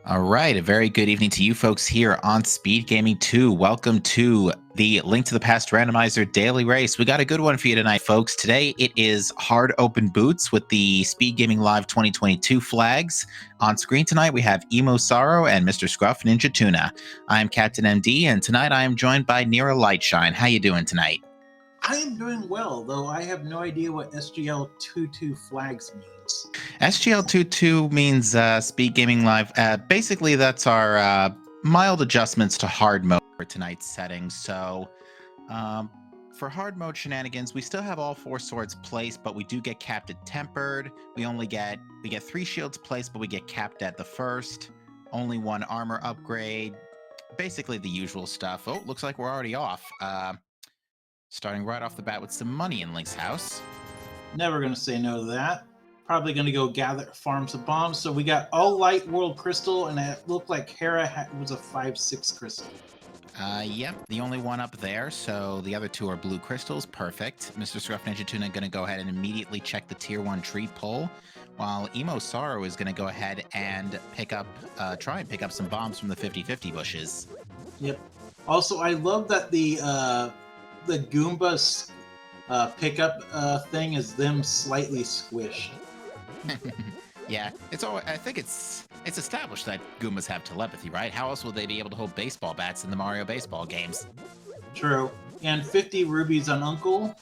All right, a very good evening to you folks here on Speed Gaming 2. Welcome to the Link to the Past Randomizer Daily Race. We got a good one for you tonight, folks. Today it is hard open boots with the Speed Gaming Live 2022 flags. On screen tonight we have Emo Sorrow and Mr. Scruff Ninja Tuna. I'm Captain MD, and tonight I am joined by Nira Lightshine. How you doing tonight? I am doing well, though I have no idea what SGL22 flags means. SGL22 means Speed Gaming Live. Basically, that's our mild adjustments to hard mode for tonight's settings. So, for hard mode shenanigans, we still have all four swords placed, but we do get capped at tempered. We get 3 shields placed, but we get capped at the first. Only 1 armor upgrade. Basically, the usual stuff. Oh, looks like we're already off. Starting right off the bat with some money in Link's house. Never going to say no to that. Probably going to go farm some bombs. So we got all light world crystal, and it looked like Hera was a 5/6 crystal. Yep, the only one up there, so the other 2 are blue crystals. Perfect. Mr. Scruff Ninja Tuna going to go ahead and immediately check the tier 1 tree pull, while Emo Sorrow is going to go ahead and try and pick up some bombs from the 50/50 bushes. Yep. Also, I love that the Goombas pickup thing is them slightly squished. Yeah, I think it's established that Goombas have telepathy, right? How else would they be able to hold baseball bats in the Mario baseball games? True. And 50 rubies on Uncle.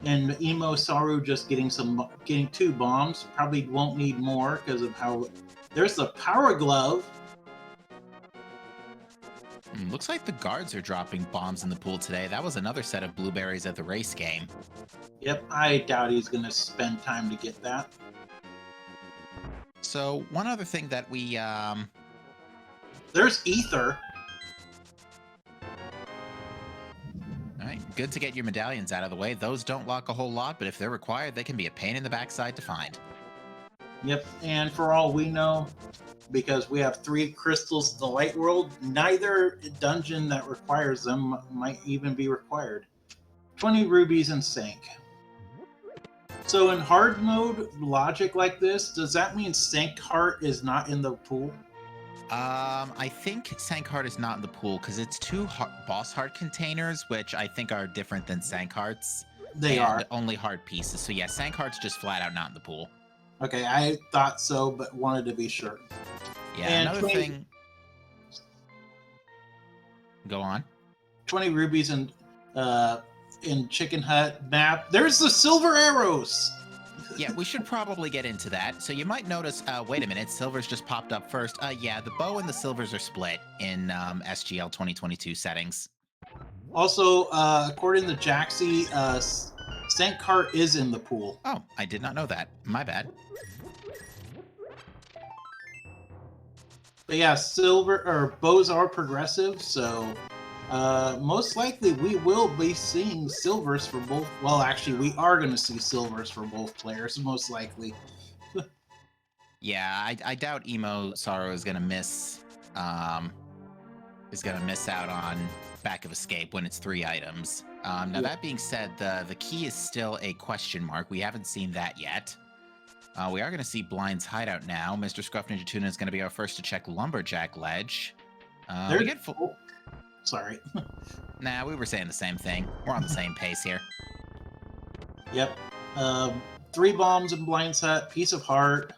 And Emo Saru just getting 2 bombs. Probably won't need more because of how... There's the Power Glove. Looks like the guards are dropping bombs in the pool today. That was another set of blueberries at the race game. Yep, I doubt he's going to spend time to get that. So, one other thing that we... There's Ether. Alright, good to get your medallions out of the way. Those don't lock a whole lot, but if they're required, they can be a pain in the backside to find. Yep, and for all we know, because we have 3 crystals in the light world, neither dungeon that requires them might even be required. 20 rubies and Sank. So in hard mode logic like this, does that mean Sank Heart is not in the pool? I think Sank Heart is not in the pool because it's 2 boss heart containers, which I think are different than Sank Hearts. They are. Only heart pieces. So yeah, Sank Heart's just flat out not in the pool. Okay, I thought so, but wanted to be sure. Yeah, and another thing... Go on. 20 rubies in Chicken Hut map. There's the silver arrows! Yeah, we should probably get into that. So you might notice, wait a minute, silver's just popped up first. Yeah, the bow and the silvers are split in SGL 2022 settings. Also, according to Jaxie, Sank Heart is in the pool. Oh, I did not know that. My bad. But yeah, bows are progressive, so most likely we will be seeing silvers for both. Well, actually, we are going to see silvers for both players, most likely. Yeah, I doubt Emo Sorrow is going to miss out on Back of Escape when it's 3 items. Now, that being said, the key is still a question mark. We haven't seen that yet. We are going to see Blind's hideout now. Mr. Scruff Ninja Tuna is going to be our first to check Lumberjack Ledge. Sorry. Nah, we were saying the same thing. We're on the same pace here. Yep. 3 bombs in Blind's hut, piece of heart,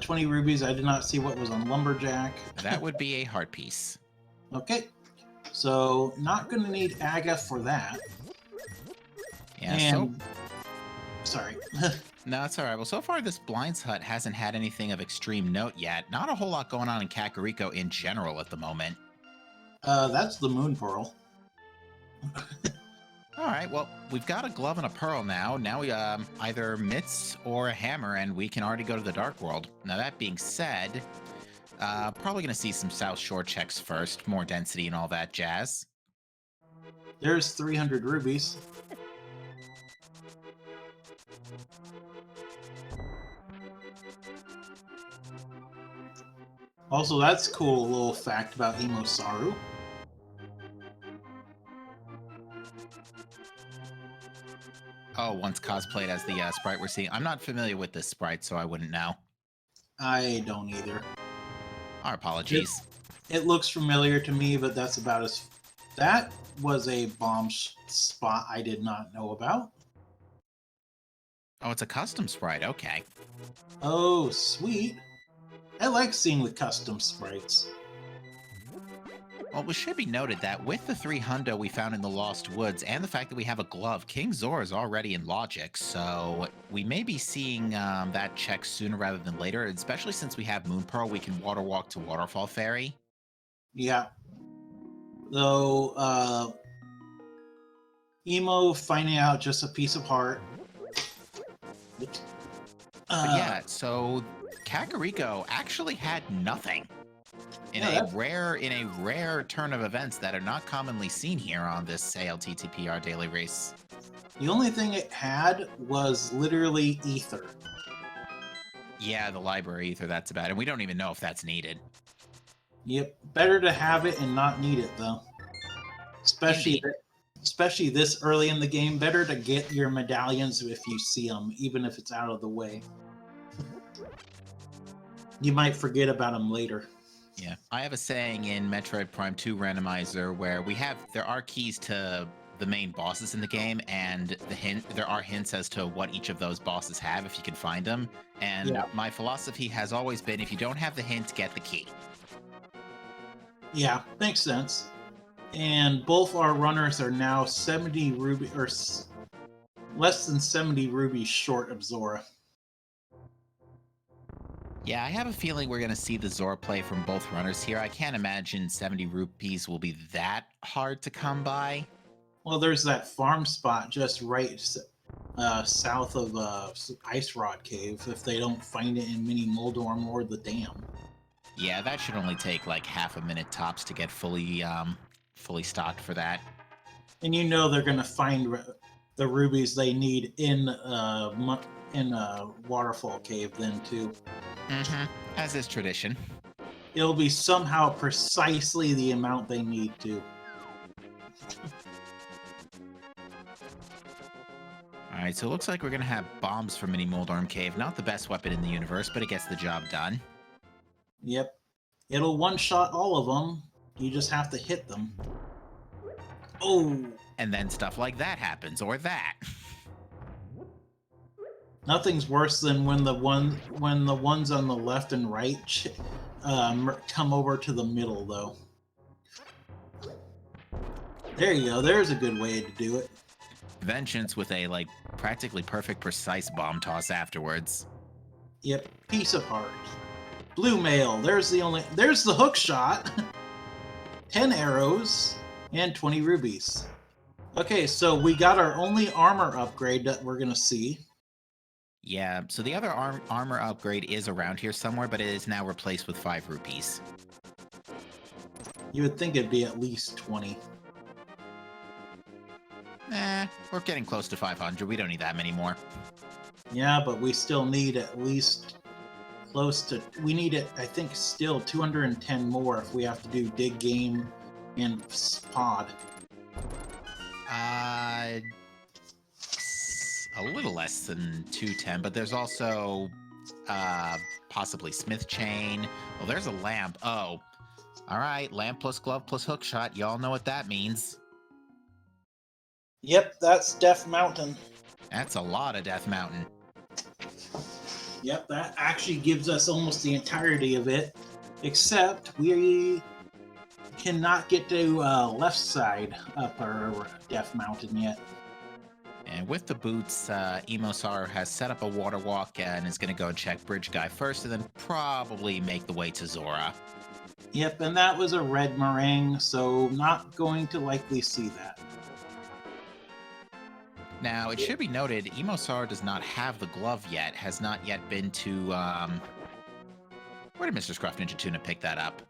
20 rubies. I did not see what was on Lumberjack. That would be a heart piece. Okay. So, not going to need Aga for that. Yeah, Sorry. No, it's all right. Well, so far, this Blind's Hut hasn't had anything of extreme note yet. Not a whole lot going on in Kakariko in general at the moment. That's the Moon Pearl. All right, well, we've got a glove and a pearl now. Now we either mitts or a hammer, and we can already go to the Dark World. Now, that being said, probably going to see some South Shore checks first. More density and all that jazz. There's 300 rubies. Also, that's cool, a little fact about Emo Saru. Oh, once cosplayed as the sprite we're seeing. I'm not familiar with this sprite, so I wouldn't know. I don't either. Our apologies. It looks familiar to me, but that's about as... That was a bomb spot I did not know about. Oh, it's a custom sprite. Okay. Oh, sweet. I like seeing the custom sprites. Well, it should be noted that with the 3 hundo we found in the Lost Woods and the fact that we have a glove, King Zora is already in Logic, so we may be seeing that check sooner rather than later, especially since we have Moon Pearl, we can water walk to Waterfall Ferry. Yeah. Though, Emo finding out just a piece of heart. But yeah, so Kakariko actually had nothing. In a rare turn of events that are not commonly seen here on this ALTTP daily race. The only thing it had was literally ether. Yeah, the library ether, that's about it. And we don't even know if that's needed. Yep, better to have it and not need it, though. Especially this early in the game, better to get your medallions if you see them, even if it's out of the way. You might forget about them later. Yeah, I have a saying in Metroid Prime 2 Randomizer where there are keys to the main bosses in the game, and there are hints as to what each of those bosses have if you can find them. And my philosophy has always been, if you don't have the hint, get the key. Yeah, makes sense. And both our runners are now 70 ruby, or less than 70 rubies short of Zora. Yeah, I have a feeling we're going to see the Zora play from both runners here. I can't imagine 70 rupees will be that hard to come by. Well, there's that farm spot just right south of Ice Rod Cave if they don't find it in Mini Moldorm or the dam. Yeah, that should only take like half a minute tops to get fully stocked for that. And you know they're going to find the rubies they need in Waterfall Cave then too. Mm-hmm. As is tradition. It'll be somehow precisely the amount they need to. Alright, so it looks like we're going to have bombs for Mini Moldorm Cave. Not the best weapon in the universe, but it gets the job done. Yep. It'll one-shot all of them. You just have to hit them. Oh! And then stuff like that happens, or that. Nothing's worse than when the ones on the left and right come over to the middle, though. There you go. There's a good way to do it. Vengeance with a, like, practically perfect precise bomb toss afterwards. Yep. Piece of heart. Blue mail. There's the hook shot. 10 arrows and 20 rubies. Okay, so we got our only armor upgrade that we're going to see. Yeah, so the other armor upgrade is around here somewhere, but it is now replaced with 5 rupees. You would think it'd be at least 20. We're getting close to 500. We don't need that many more. Yeah, but we still need at least close to... We need it, I think, still 210 more if we have to do Dig Game and Pod. A little less than 210, but there's also possibly Smith Chain. Well, there's a lamp. Oh, all right. Lamp plus glove plus hook shot. Y'all know what that means. Yep, that's Death Mountain. That's a lot of Death Mountain. Yep, that actually gives us almost the entirety of it, except we cannot get to left side upper Death Mountain yet. And with the boots, Emosar has set up a water walk and is going to go check Bridge Guy first and then probably make the way to Zora. Yep, and that was a red meringue, so not going to likely see that. Now, it should be noted, Emosar does not have the glove yet, has not yet been to, where did Mr. Scruff Ninja Tuna pick that up?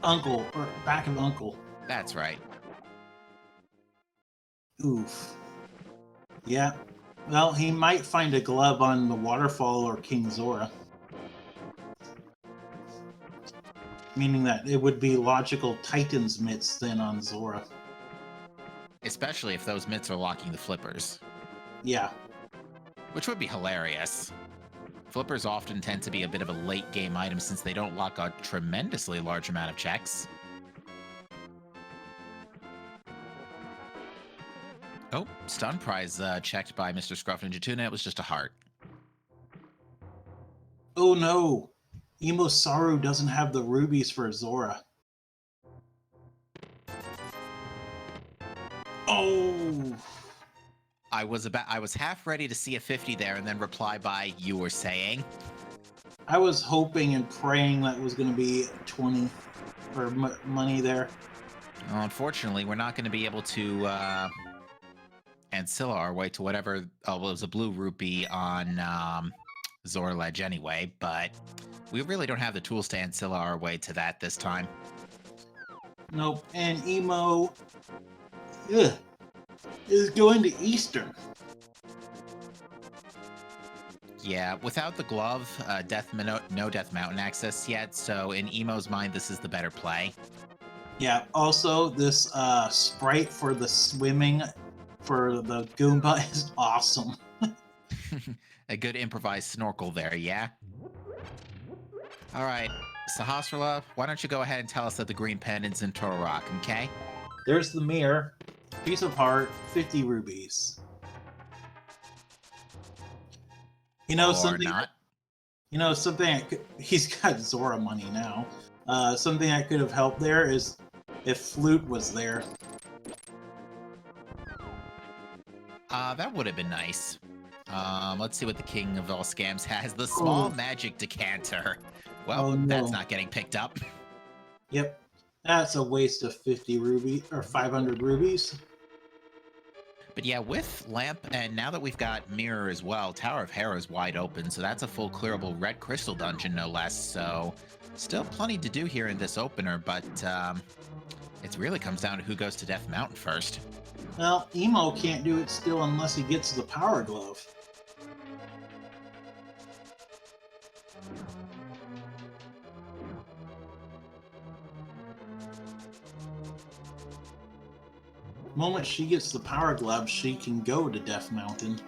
Uncle, or back of Uncle. That's right. Oof. Yeah. Well, he might find a glove on the Waterfall or King Zora. Meaning that it would be logical Titan's mitts then on Zora. Especially if those mitts are locking the flippers. Yeah. Which would be hilarious. Flippers often tend to be a bit of a late game item since they don't lock a tremendously large amount of checks. Oh, stun prize checked by Mr. Scruff Ninja Tuna. It was just a heart. Oh no! Saru doesn't have the rubies for Zora. Oh! I was half ready to see a 50 there and then reply by "you were saying." I was hoping and praying that was going to be 20 or money there. Well, unfortunately, we're not going to be able to ancilla our way to whatever. Oh, well, it was a blue rupee on Zora Ledge anyway, but we really don't have the tools to ancilla our way to that this time. Nope. And Emo is going to Eastern. Yeah, without the glove, no Death Mountain access yet, so in Emo's mind, this is the better play. Yeah, also, this sprite for the swimming for the Goomba is awesome. A good improvised snorkel there, yeah? Alright, Sahasrara, why don't you go ahead and tell us that the green pendant's in Tororock, okay? There's the mirror, piece of heart, 50 rubies. You know, or something. Not. You know, something. He's got Zora money now. Something that could have helped there is if Flute was there. That would have been nice. Let's see what the king of all scams has. The small magic decanter. Well, no. That's not getting picked up. Yep, that's a waste of 50 rubies or 500 rubies. But yeah, with Lamp, and now that we've got Mirror as well, Tower of Hera is wide open, so that's a full clearable red crystal dungeon, no less. So still plenty to do here in this opener, but it really comes down to who goes to Death Mountain first. Well, Emo can't do it still unless he gets the power glove. The moment she gets the power glove, she can go to Death Mountain.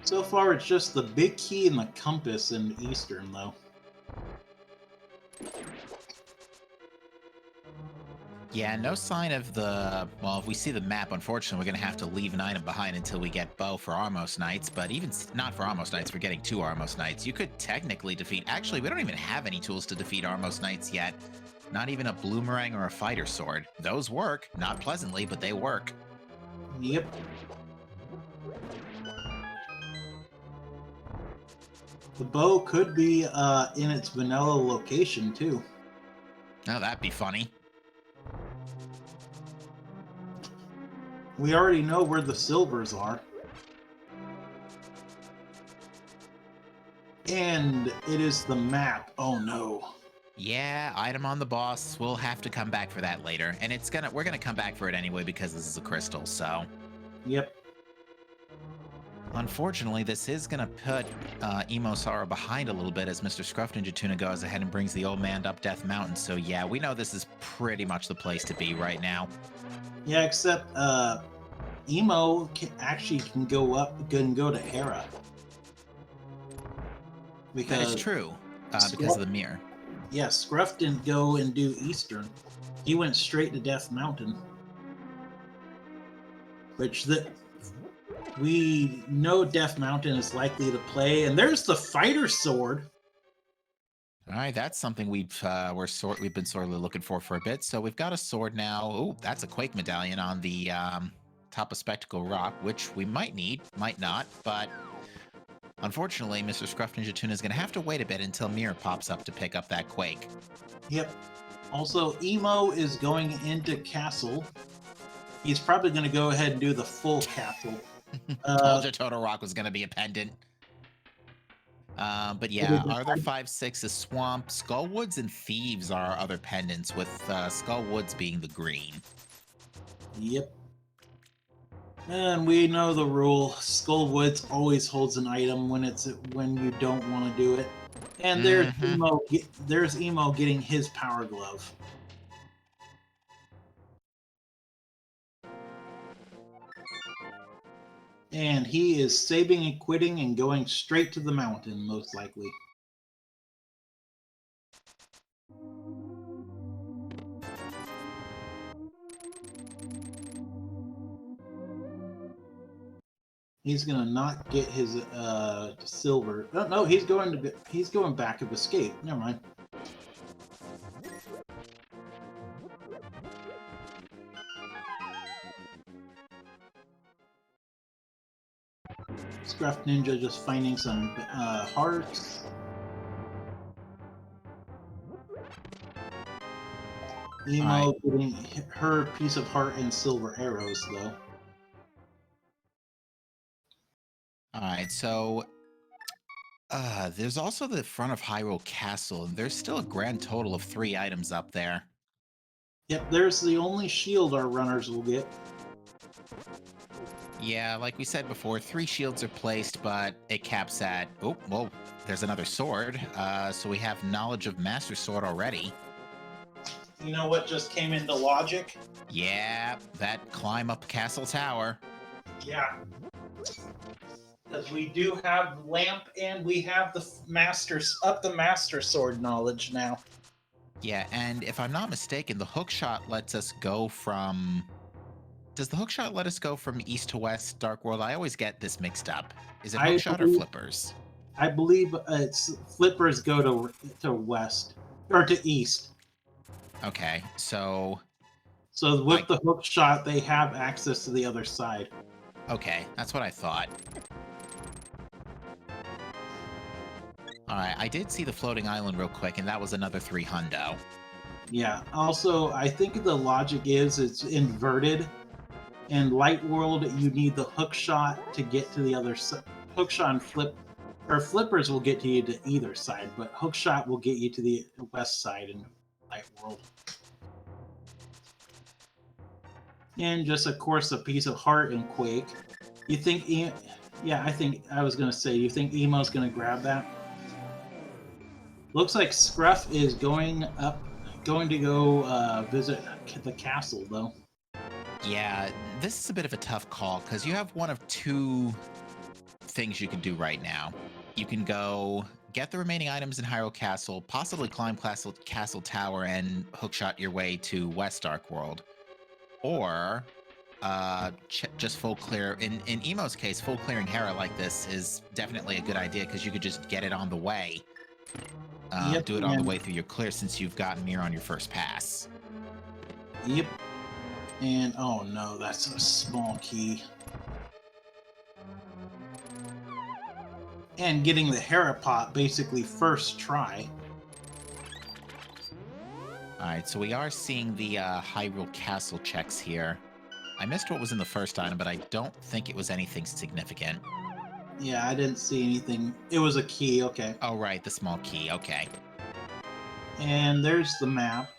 So far, it's just the big key and the compass in Eastern, though. Yeah, no sign of the... Well, if we see the map, unfortunately, we're going to have to leave an item behind until we get Bow for Armos Knights, but even not for Armos Knights, we're getting 2 Armos Knights. You could technically defeat... Actually, we don't even have any tools to defeat Armos Knights yet. Not even a Bloomerang or a Fighter Sword. Those work. Not pleasantly, but they work. Yep. The bow could be in its vanilla location, too. Oh, that'd be funny. We already know where the silvers are. And it is the map. Oh no. Yeah, item on the boss. We'll have to come back for that later. And we're gonna come back for it anyway because this is a crystal, so. Yep. Unfortunately, this is going to put Emo Sara behind a little bit as Mr. Scruff Ninja Tuna goes ahead and brings the old man up Death Mountain. So yeah, we know this is pretty much the place to be right now. Yeah, except Emo can go to Hera. That is true, because of the mirror. Yeah, Scruff didn't go and do Eastern. He went straight to Death Mountain. We know Death Mountain is likely to play, and there's the Fighter Sword. All right, that's something we've been sorely looking for a bit. So we've got a sword now. Oh, that's a Quake medallion on the top of Spectacle Rock, which we might need, might not, but unfortunately, Mr. Scruff Ninja Tuna is going to have to wait a bit until Mirror pops up to pick up that Quake. Yep. Also, Emo is going into Castle. He's probably going to go ahead and do the full Castle. Told you Total Rock was going to be a pendant. But yeah, Arthur 5-6 is Swamp. Skullwoods and Thieves are our other pendants, with Skullwoods being the green. Yep. And we know the rule. Skullwoods always holds an item when you don't want to do it. And there's Emo getting his Power Glove. And he is saving and quitting and going straight to the mountain, most likely. He's gonna not get his silver. Oh, no, he's going back of escape. Never mind. Scruff Ninja just finding some hearts. Emo getting her piece of heart and silver arrows, though. Alright, so there's also the front of Hyrule Castle, and there's still a grand total of 3 items up there. Yep, there's the only shield our runners will get. Yeah, like we said before, 3 shields are placed, but it caps at... Oh, well, there's another sword. So we have knowledge of Master Sword already. You know what just came into logic? Yeah, that climb up Castle Tower. Yeah. Because we do have Lamp and we have the Master Sword knowledge now. Yeah, and if I'm not mistaken, the hookshot lets us go from... Does the hookshot let us go from east to west, Dark World? I always get this mixed up. Is it hookshot or flippers? I believe it's flippers go to west, or to east. Okay, so... So with the hookshot, they have access to the other side. Okay, that's what I thought. Alright, I did see the floating island real quick, and that was another 3 hundo. Yeah, also, I think the logic is it's inverted. In Light World, you need the hookshot to get to the other side. Hookshot and flippers will get to you to either side, but hookshot will get you to the west side in Light World. And just, of course, a piece of heart in Quake. You think... Yeah, I was going to say, you think Emo's going to grab that? Looks like Scruff is going to go visit the castle, though. Yeah, this is a bit of a tough call, because you have one of 2 things you can do right now. You can go get the remaining items in Hyrule Castle, possibly climb Castle Tower, and hookshot your way to West Dark World. Or just full clear. In Emo's case, full clearing Hera like this is definitely a good idea, because you could just get it on the way. Do it on the way through your clear, since you've gotten Mir on your first pass. Yep. And, oh no, that's a small key. And getting the Hera pot basically first try. Alright, so we are seeing the Hyrule Castle checks here. I missed what was in the first item, but I don't think it was anything significant. Yeah, I didn't see anything. It was a key, okay. Oh, right, the small key, okay. And there's the map.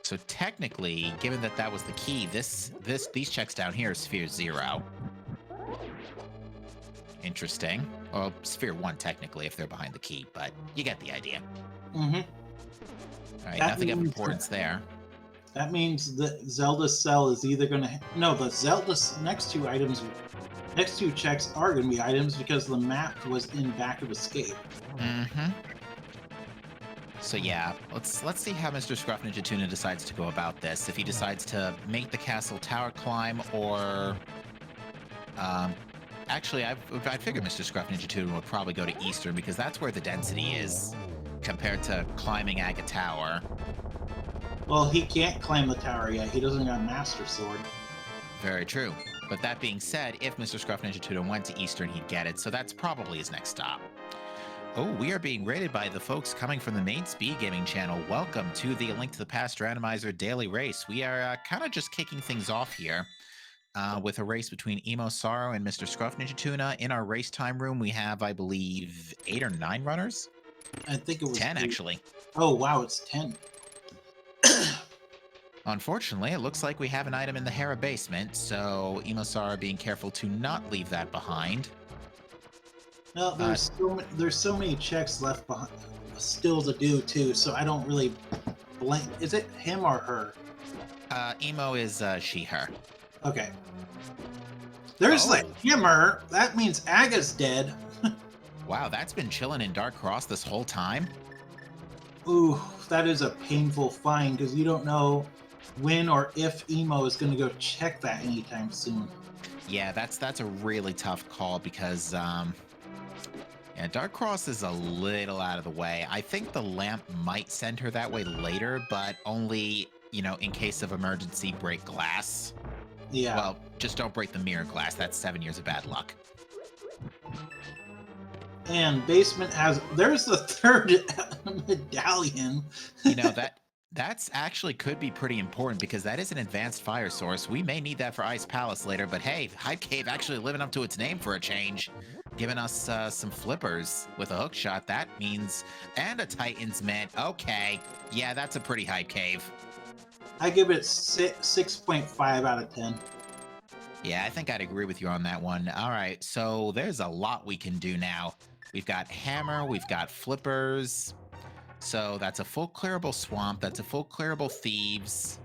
So technically, given that that was the key, these checks down here is Sphere 0. Interesting. Well, Sphere 1 technically, if they're behind the key, but you get the idea. Mm-hmm. Alright, nothing of importance there. That means that Zelda's cell is either going to... No, the Zelda's next 2 checks are going to be items because the map was in back of escape. Mm-hmm. So yeah, let's see how Mr. Scruff Ninja Tuna decides to go about this. If he decides to make the castle tower climb, or actually, I'd figure Mr. Scruff Ninja Tuna would probably go to Eastern, because that's where the density is compared to climbing Aga Tower. Well, he can't climb the tower yet. He doesn't got Master Sword. Very true. But that being said, if Mr. Scruff Ninja Tuna went to Eastern, he'd get it. So that's probably his next stop. Oh, we are being rated by the folks coming from the main Speed Gaming channel. Welcome to the Link to the Past Randomizer Daily Race. We are kind of just kicking things off here with a race between Emo Sorrow and Mr. Scruff Ninja Tuna. In our race time room, we have, I believe, 8 or 9 runners? I think it was 10, actually. Oh, wow, it's 10. Unfortunately, it looks like we have an item in the Hera basement, so Emo Sorrow being careful to not leave that behind. No, there's so many checks left behind, still to do too. So I don't really blame. Is it him or her? Emo is she/her. Okay. There's Oh. the hammer. That means Aga's dead. Wow, that's been chilling in Dark Cross this whole time? Ooh, that is a painful find because you don't know when or if Emo is going to go check that anytime soon. Yeah, that's a really tough call because yeah, Dark Cross is a little out of the way. I think the lamp might send her that way later, but only, in case of emergency, break glass. Yeah. Well, just don't break the mirror glass. That's 7 years of bad luck. And basement has. There's the third medallion. That's actually could be pretty important because that is an advanced fire source. We may need that for Ice Palace later, but hey, Hype Cave actually living up to its name for a change, giving us some flippers with a hook shot. That means, and a Titan's Mint. Okay, yeah, that's a pretty Hype Cave. I give it 6.5 out of 10. Yeah, I think I'd agree with you on that one. All right, so there's a lot we can do now. We've got hammer, we've got flippers. So that's a full clearable swamp. That's a full clearable thieves.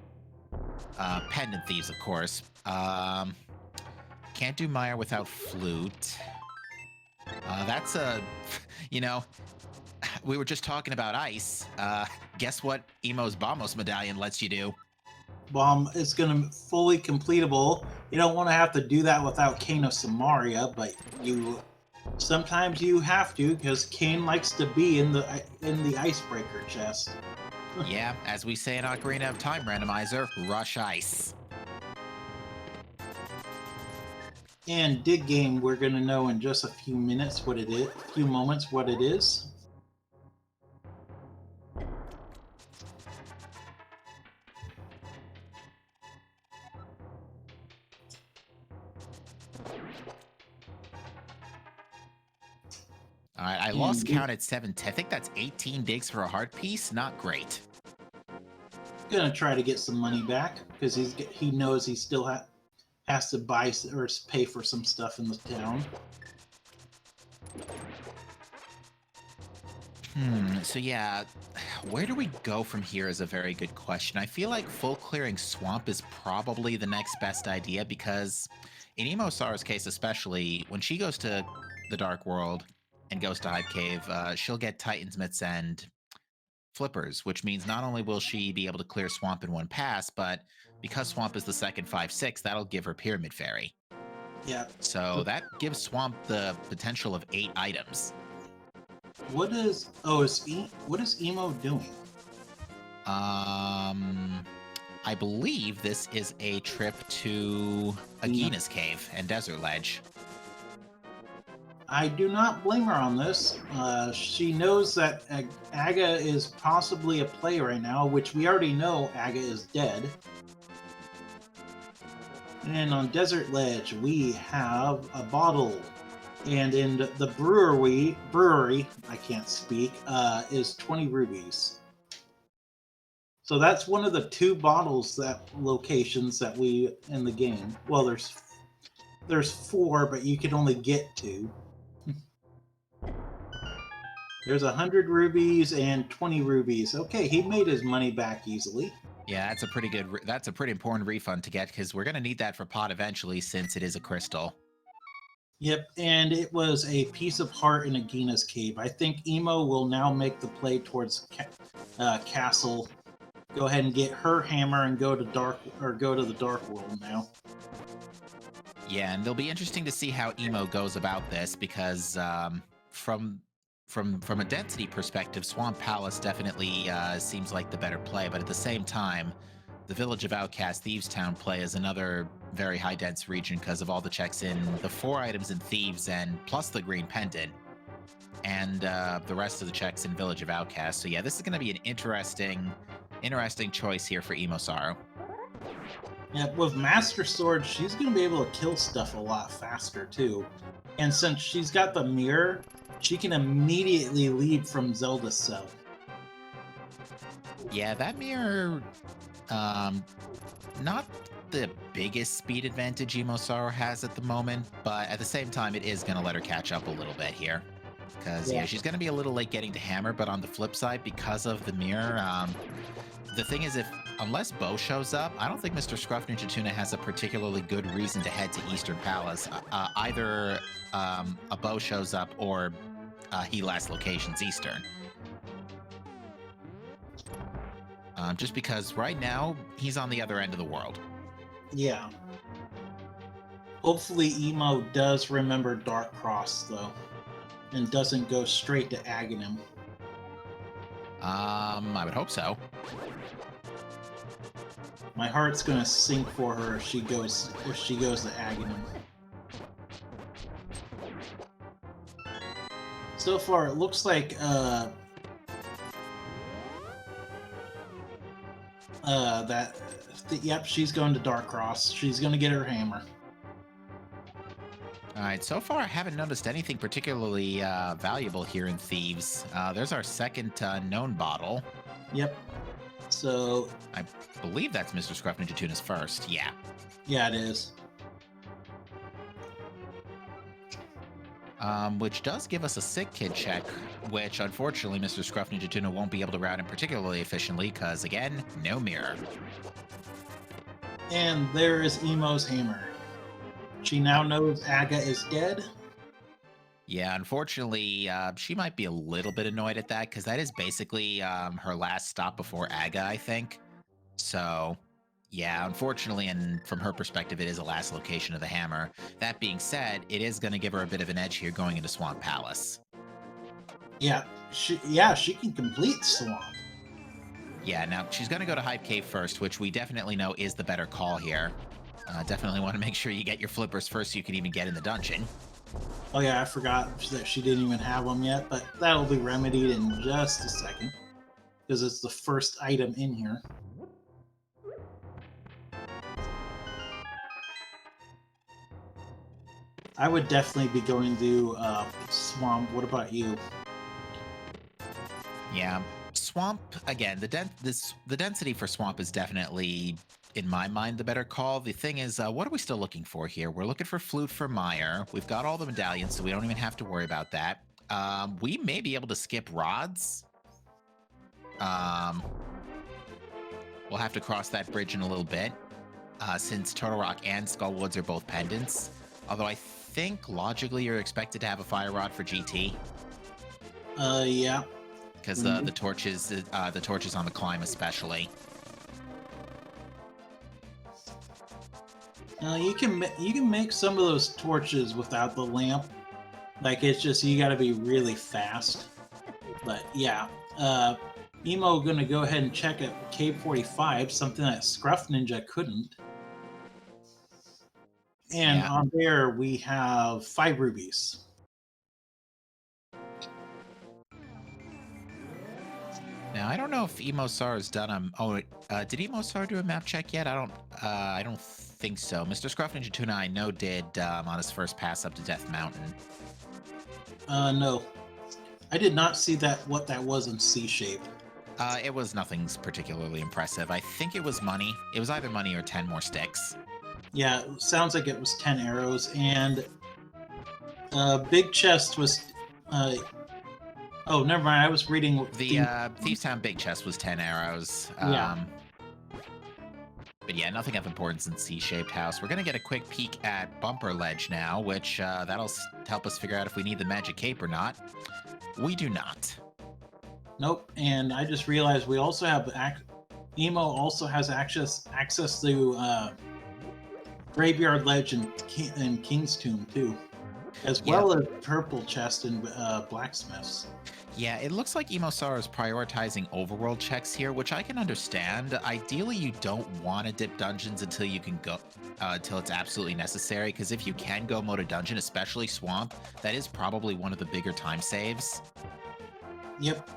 Pendant thieves, of course. Can't do Mire without flute. That's a, we were just talking about ice. Guess what Emo's Bombos medallion lets you do? Bomb is going to fully completable. You don't want to have to do that without Kane of Samaria, but sometimes you have to because Kane likes to be in the icebreaker chest. Yeah, as we say in Ocarina of Time Randomizer, rush ice. And Dig Game, we're going to know in just a few moments what it is. All right, I lost count at 7. I think that's 18 digs for a heart piece. Not great. Gonna try to get some money back because he knows he still has to buy or pay for some stuff in the town. So yeah, where do we go from here is a very good question. I feel like full clearing swamp is probably the next best idea because in Emo Sara's case especially, when she goes to the Dark World and goes to Hype Cave, she'll get Titan's Mitts and flippers, which means not only will she be able to clear swamp in one pass, but because swamp is the second 5/6, that'll give her Pyramid Fairy. Yeah. So that gives swamp the potential of 8 items. What is Emo doing? I believe this is a trip to Agina's Cave and Desert Ledge. I do not blame her on this. She knows that Aga is possibly a play right now, which we already know Aga is dead. And on Desert Ledge, we have a bottle. And in the brewery, I can't speak, is 20 rubies. So that's one of the 2 bottles locations that we in the game. Well, there's 4, but you can only get 2. There's 100 rubies and 20 rubies. Okay, he made his money back easily. Yeah, that's a pretty important refund to get because we're going to need that for pot eventually since it is a crystal. Yep, and it was a piece of heart in Agina's cave. I think Emo will now make the play towards Castle. Go ahead and get her hammer and go to the Dark World now. Yeah, and it'll be interesting to see how Emo goes about this because from a density perspective, Swamp Palace definitely seems like the better play, but at the same time, the Village of Outcast Thieves Town play is another very high dense region because of all the checks in the 4 items in Thieves and plus the green pendant and the rest of the checks in Village of Outcast. So yeah, this is going to be an interesting choice here for Emo Sorrow. Yeah, with Master Sword, she's going to be able to kill stuff a lot faster too. And since she's got the mirror, she can immediately leave from Zelda's cell. Yeah, that mirror, not the biggest speed advantage Emo Sorrow has at the moment, but at the same time, it is going to let her catch up a little bit here. Because, yeah, she's going to be a little late getting to Hammer, but on the flip side, because of the mirror, the thing is, if unless Bo shows up, I don't think Mr. Scruff Ninja Tuna has a particularly good reason to head to Eastern Palace. Either a Bo shows up or he last locations Eastern. Just because right now he's on the other end of the world. Yeah. Hopefully Emo does remember Dark Cross, though, and doesn't go straight to Aghanim. I would hope so. My heart's gonna sink for her if she goes to Aghanim. So far, it looks like yep, she's going to Dark Cross. She's gonna get her hammer. All right, so far I haven't noticed anything particularly valuable here in Thieves. There's our second known bottle. Yep. So I believe that's Mr. Scruff Ninja Tuna's first. Yeah. Yeah, it is. Which does give us a sick kid check, which unfortunately Mr. Scruff Ninja Tuna won't be able to route in particularly efficiently because, again, no mirror. And there is Emo's hammer. She now knows Aga is dead. Yeah, unfortunately, she might be a little bit annoyed at that because that is basically her last stop before Aga, I think. So, yeah, unfortunately, and from her perspective, it is the last location of the hammer. That being said, it is going to give her a bit of an edge here going into Swamp Palace. Yeah, she can complete Swamp. Yeah, now she's going to go to Hype Cave first, which we definitely know is the better call here. Definitely want to make sure you get your flippers first so you can even get in the dungeon. Oh yeah, I forgot that she didn't even have them yet, but that'll be remedied in just a second. Because it's the first item in here. I would definitely be going to Swamp. What about you? Yeah, Swamp, again, the density for Swamp is definitely, in my mind, the better call. The thing is, what are we still looking for here? We're looking for Flute for Meyer. We've got all the medallions, so we don't even have to worry about that. We may be able to skip rods. We'll have to cross that bridge in a little bit, since Turtle Rock and Skullwoods are both pendants. Although I think, logically, you're expected to have a Fire Rod for GT. Yeah. Because the torches on the climb especially. You can make some of those torches without the lamp. Like, it's just you got to be really fast. But yeah, Emo gonna go ahead and check at Cave 45, something that Scruff Ninja couldn't. And Yeah. on there we have 5 rubies. Now I don't know if Emosar has done did Emosar do a map check yet? I don't think so. Mr. Scruff Ninja Tuna I know did on his first pass up to Death Mountain. No. I did not see what that was in C-shape. It was nothing particularly impressive. I think it was money. It was either money or 10 more sticks. Yeah, it sounds like it was 10 arrows, and big chest was oh, never mind. I was reading the Thieves Town big chest was 10 arrows. Yeah. But yeah, nothing of importance in C-shaped house. We're gonna get a quick peek at Bumper Ledge now, which that'll help us figure out if we need the magic cape or not. We do not. Nope. And I just realized we also have Emo also has access to Graveyard Ledge and King's Tomb too, as well as Purple Chest and Blacksmiths. Yeah, it looks like Emosar is prioritizing overworld checks here, which I can understand. Ideally, you don't want to dip dungeons until you can go, until it's absolutely necessary, because if you can go mode a dungeon, especially Swamp, that is probably one of the bigger time saves. Yep.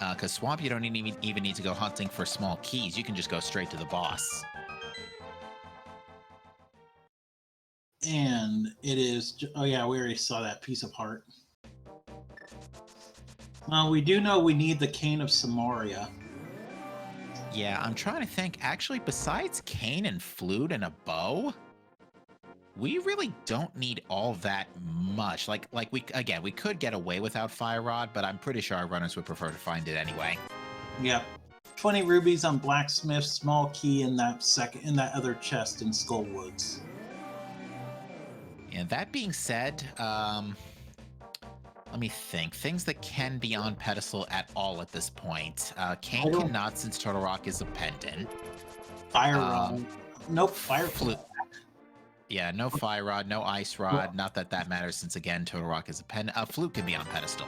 Because Swamp, you don't even need to go hunting for small keys. You can just go straight to the boss. And it is... Oh yeah, we already saw that piece of heart. We do know we need the Cane of Samaria. Yeah, I'm trying to think. Actually, besides cane and flute and a bow, we really don't need all that much. Like we could get away without Fire Rod, but I'm pretty sure our runners would prefer to find it anyway. Yep. 20 rubies on blacksmith, small key in that other chest in Skullwoods. And that being said, let me think. Things that can be on pedestal at all at this point. Kane cannot, since Turtle Rock is a pendant. Fire Rod. Nope, Fire Flute. Yeah, no Fire Rod, no Ice Rod. Not that that matters, since again, Turtle Rock is a pendant. Flute could be on pedestal.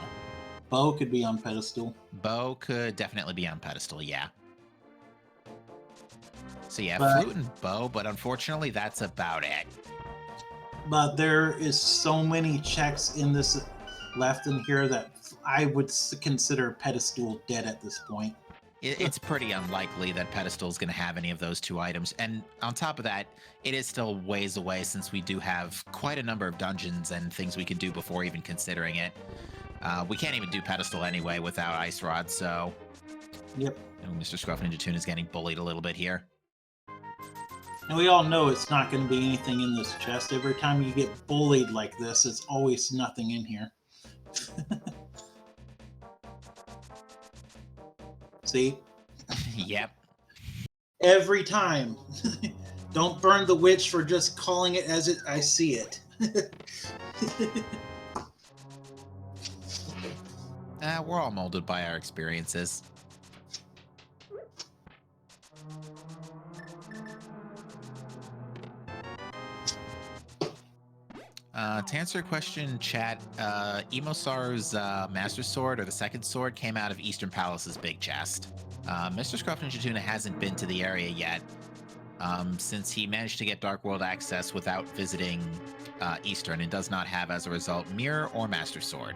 Bow could be on pedestal. Bow could definitely be on pedestal, yeah. So yeah, flute and bow, but unfortunately, that's about it. But there is so many checks in this left in here that I would consider pedestal dead at this point. It's pretty unlikely that pedestal is going to have any of those two items. And on top of that, it is still ways away, since we do have quite a number of dungeons and things we can do before even considering it. We can't even do pedestal anyway without Ice Rod, so... Yep. Mr. Scruff Ninja Tune is getting bullied a little bit here. And we all know it's not going to be anything in this chest. Every time you get bullied like this, it's always nothing in here. See? Yep. Every time. Don't burn the witch for just calling it as I see it. We're all molded by our experiences. To answer your question, chat, Emosar's Master Sword, or the second sword, came out of Eastern Palace's big chest. Mr. Scruff Ninja Tuna hasn't been to the area yet, since he managed to get Dark World access without visiting Eastern, and does not have, as a result, Mirror or Master Sword.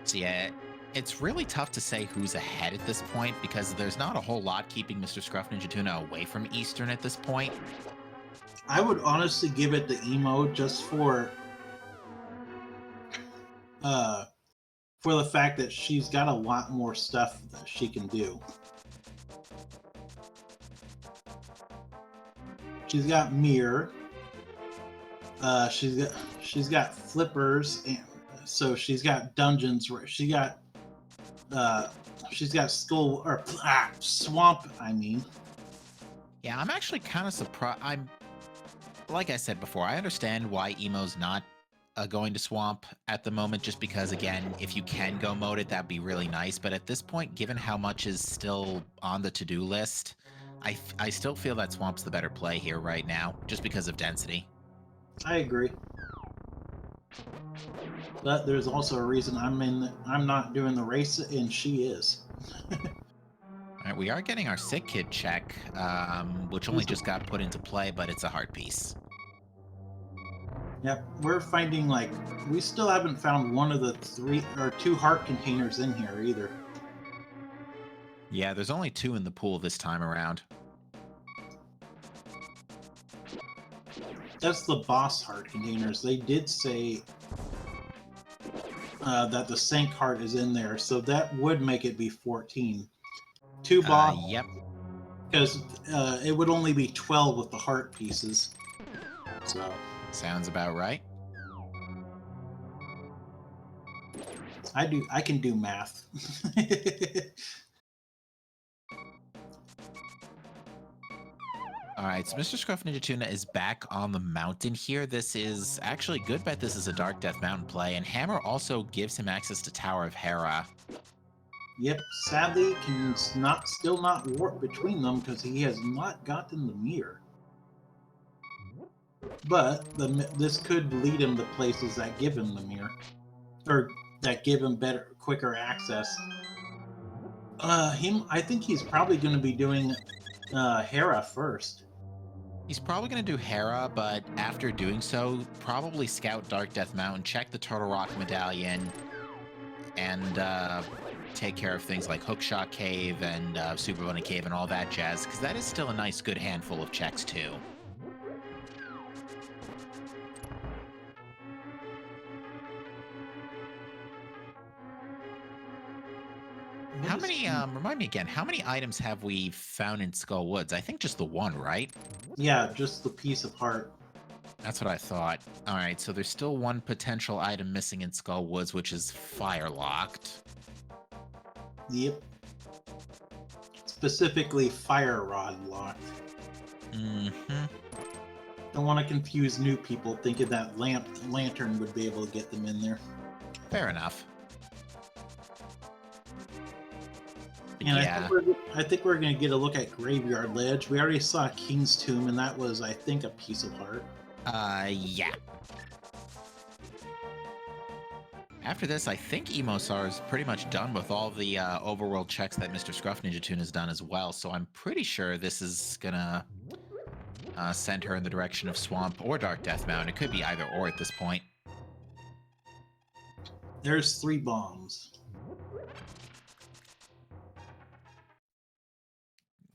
So yeah, it's really tough to say who's ahead at this point, because there's not a whole lot keeping Mr. Scruff Ninja Tuna away from Eastern at this point. I would honestly give it to Emo just for the fact that she's got a lot more stuff that she can do. She's got mirror. She's got flippers, and so she's got dungeons. She's got skull or swamp. I mean, yeah, I'm actually kind of surprised. Like I said before, I understand why Emo's not going to swamp at the moment, just because, again, if you can go mode it, that'd be really nice. But at this point, given how much is still on the to-do list, I still feel that swamp's the better play here right now, just because of density. I agree. But there's also a reason I'm not doing the race, and she is. All right, we are getting our sick kid check, which only just got put into play, but it's a heart piece. Yep, we're finding, like, we still haven't found one of the 3 or 2 heart containers in here either. Yeah, there's only 2 in the pool this time around. That's the boss heart containers. They did say that the Sank heart is in there, so that would make it be 14. 2 boss. Yep. Because it would only be 12 with the heart pieces. So. Sounds about right. I can do math. All right, so Mr. Scruff Ninja Tuna is back on the mountain here. This is actually good bet this is a Dark Death Mountain play, and Hammer also gives him access to Tower of Hera. Yep, sadly can still not warp between them because he has not gotten the mirror. But this could lead him to places that give him the mirror, or that give him quicker access. I think he's probably going to be doing Hera first. He's probably going to do Hera, but after doing so, probably scout Dark Death Mountain, check the Turtle Rock Medallion, and take care of things like Hookshot Cave and Super Bunny Cave and all that jazz, because that is still a nice good handful of checks too. How many, remind me again, how many items have we found in Skull Woods? I think just the one, right? Yeah, just the piece of heart. That's what I thought. All right, so there's still one potential item missing in Skull Woods, which is fire locked. Yep. Specifically fire rod locked. Mm-hmm. Don't want to confuse new people thinking that lantern would be able to get them in there. Fair enough. And Yeah. I think we're going to get a look at Graveyard Ledge. We already saw King's Tomb, and that was, I think, a piece of heart. Yeah. After this, I think Emosar is pretty much done with all the overworld checks that Mr. Scruff Ninja Tune has done as well, so I'm pretty sure this is gonna send her in the direction of Swamp or Dark Death Mountain. It could be either or at this point. There's 3 bombs.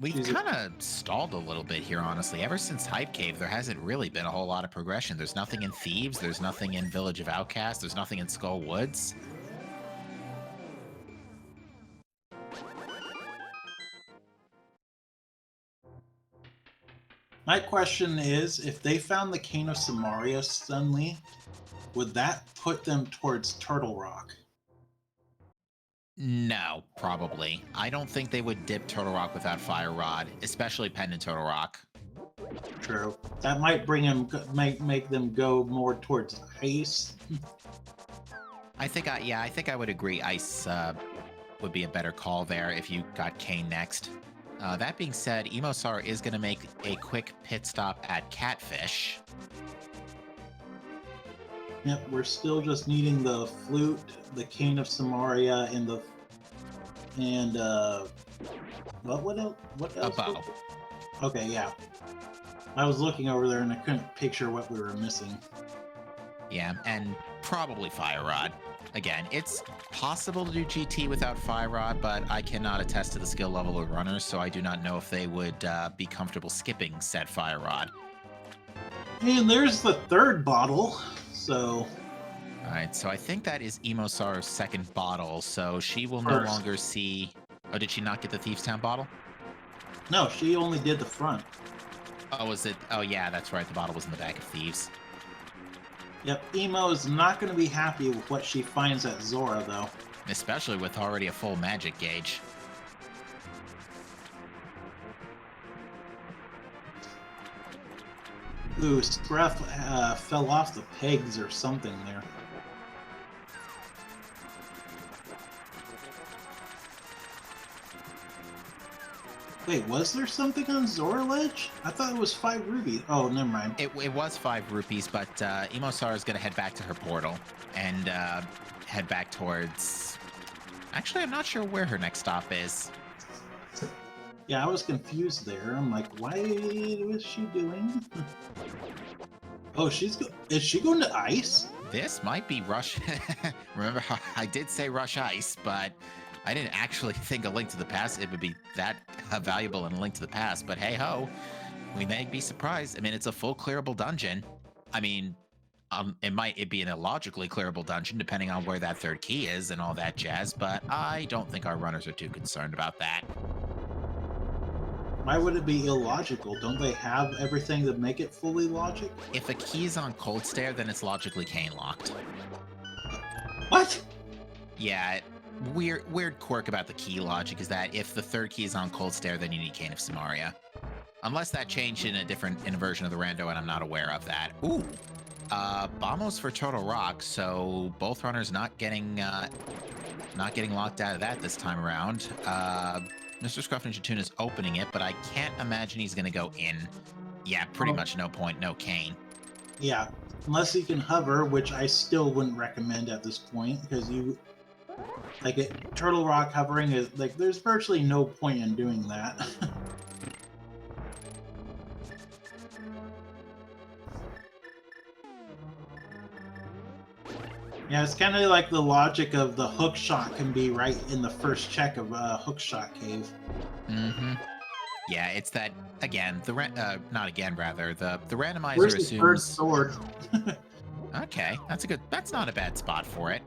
We've kind of stalled a little bit here, honestly. Ever since Hype Cave, there hasn't really been a whole lot of progression. There's nothing in Thieves, there's nothing in Village of Outcasts, there's nothing in Skull Woods. My question is, if they found the Cane of Samaria suddenly, would that put them towards Turtle Rock? No, probably. I don't think they would dip Turtle Rock without Fire Rod, especially Pendant Turtle Rock. True. That might bring them, make them go more towards Ice. I think I would agree. Ice would be a better call there if you got Kane next. That being said, Emosar is going to make a quick pit stop at Catfish. Yep, we're still just needing the flute, the Cane of Samaria, and what else? A bow. Okay, yeah. I was looking over there and I couldn't picture what we were missing. Yeah, and probably Fire Rod. Again, it's possible to do GT without Fire Rod, but I cannot attest to the skill level of runners, so I do not know if they would be comfortable skipping said Fire Rod. And there's the 3rd bottle, so... Alright, so I think that is Emosar's 2nd bottle, so she will no longer see... Oh, did she not get the Thieves Town bottle? No, she only did the front. Oh, was it? Oh, yeah, that's right. The bottle was in the back of Thieves. Yep, Emo is not going to be happy with what she finds at Zora, though. Especially with already a full magic gauge. Ooh, Scruff fell off the pegs or something there. Wait, was there something on Zora Ledge? I thought it was 5 rubies. Oh, never mind. It was 5 rupees, but Emosar is going to head back to her portal and head back towards... Actually, I'm not sure where her next stop is. Yeah, I was confused there. I'm like, what is she doing? Oh, is she going to Ice? This might be Rush... Remember how I did say Rush Ice, but... I didn't actually think a Link to the Past it would be that valuable in a Link to the Past, but hey ho, we may be surprised. I mean, it's a full clearable dungeon. I mean, it be an illogically clearable dungeon depending on where that 3rd key is and all that jazz, but I don't think our runners are too concerned about that. Why would it be illogical? Don't they have everything to make it fully logic? If a key is on Cold Stare, then it's logically cane locked. What? Yeah. Weird quirk about the key logic is that if the 3rd key is on Cold Stare, then you need Cane of Samaria. Unless that changed in a version of the rando, and I'm not aware of that. Ooh, Bombos for Turtle Rock, so both runners not getting locked out of that this time around. Mr. Scruff Ninja Tune is opening it, but I can't imagine he's gonna go in. Yeah, pretty much no point, no cane. Yeah, unless he can hover, which I still wouldn't recommend at this point, because Turtle Rock hovering is like there's virtually no point in doing that. Yeah, it's kind of like the logic of the hook shot can be right in the first check of hook shot cave. Mm-hmm. Yeah, it's that again. The randomizer Where's assumes. The first sword? Okay, that's not a bad spot for it.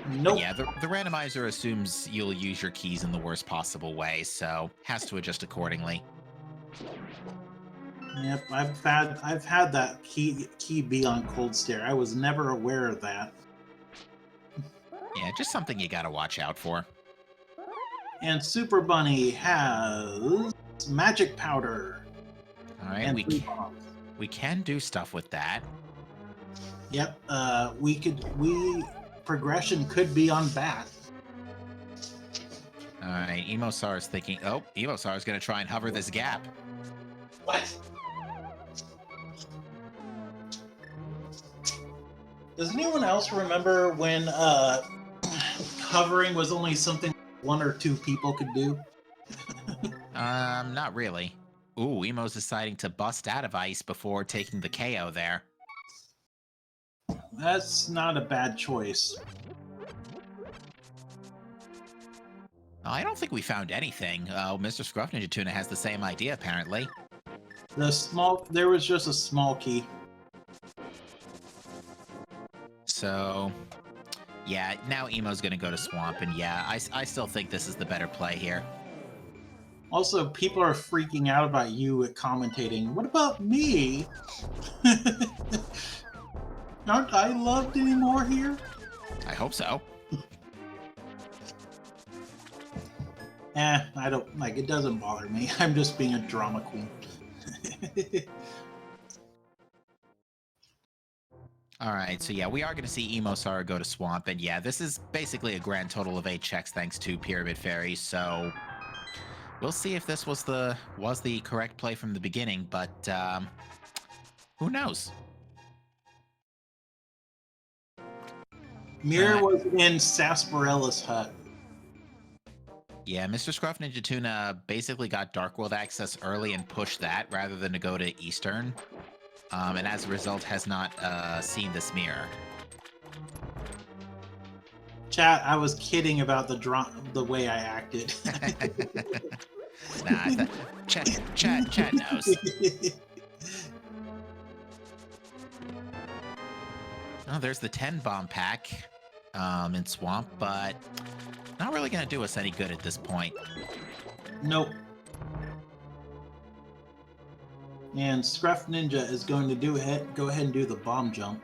Nope. But yeah, the randomizer assumes you'll use your keys in the worst possible way, so has to adjust accordingly. Yep, I've had that key be on Cold Stare. I was never aware of that. Yeah, just something you gotta watch out for. And Super Bunny has magic powder. All right, And 3 bombs. we can do stuff with that. Yep, progression could be on Bat. All right, Emosar is thinking, oh, Emosar is going to try and hover this gap. What? Does anyone else remember when hovering was only something 1 or 2 people could do? Not really. Ooh, Emo's deciding to bust out of ice before taking the KO there. That's not a bad choice. I don't think we found anything. Mr. Scruff Ninja Tuna has the same idea, apparently. There was just a small key. So, yeah, now Emo's going to go to Swamp, and yeah, I still think this is the better play here. Also, people are freaking out about you commentating. What about me? Aren't I loved anymore here? I hope so. I don't, like, it doesn't bother me. I'm just being a drama queen. Alright, so yeah, we are going to see Emosar go to Swamp, and yeah, this is basically a grand total of 8 checks thanks to Pyramid Fairy, so we'll see if this was the correct play from the beginning, but who knows? Mirror was in Sarsparella's hut. Yeah, Mr. Scruff Ninja Tuna basically got Dark World access early and pushed that rather than to go to Eastern. And as a result has not seen this mirror. Chat, I was kidding about the way I acted. Nah, chat knows. Oh, there's the 10 bomb pack in Swamp, but not really going to do us any good at this point. Nope. And Scruff Ninja is going to go ahead and do the bomb jump.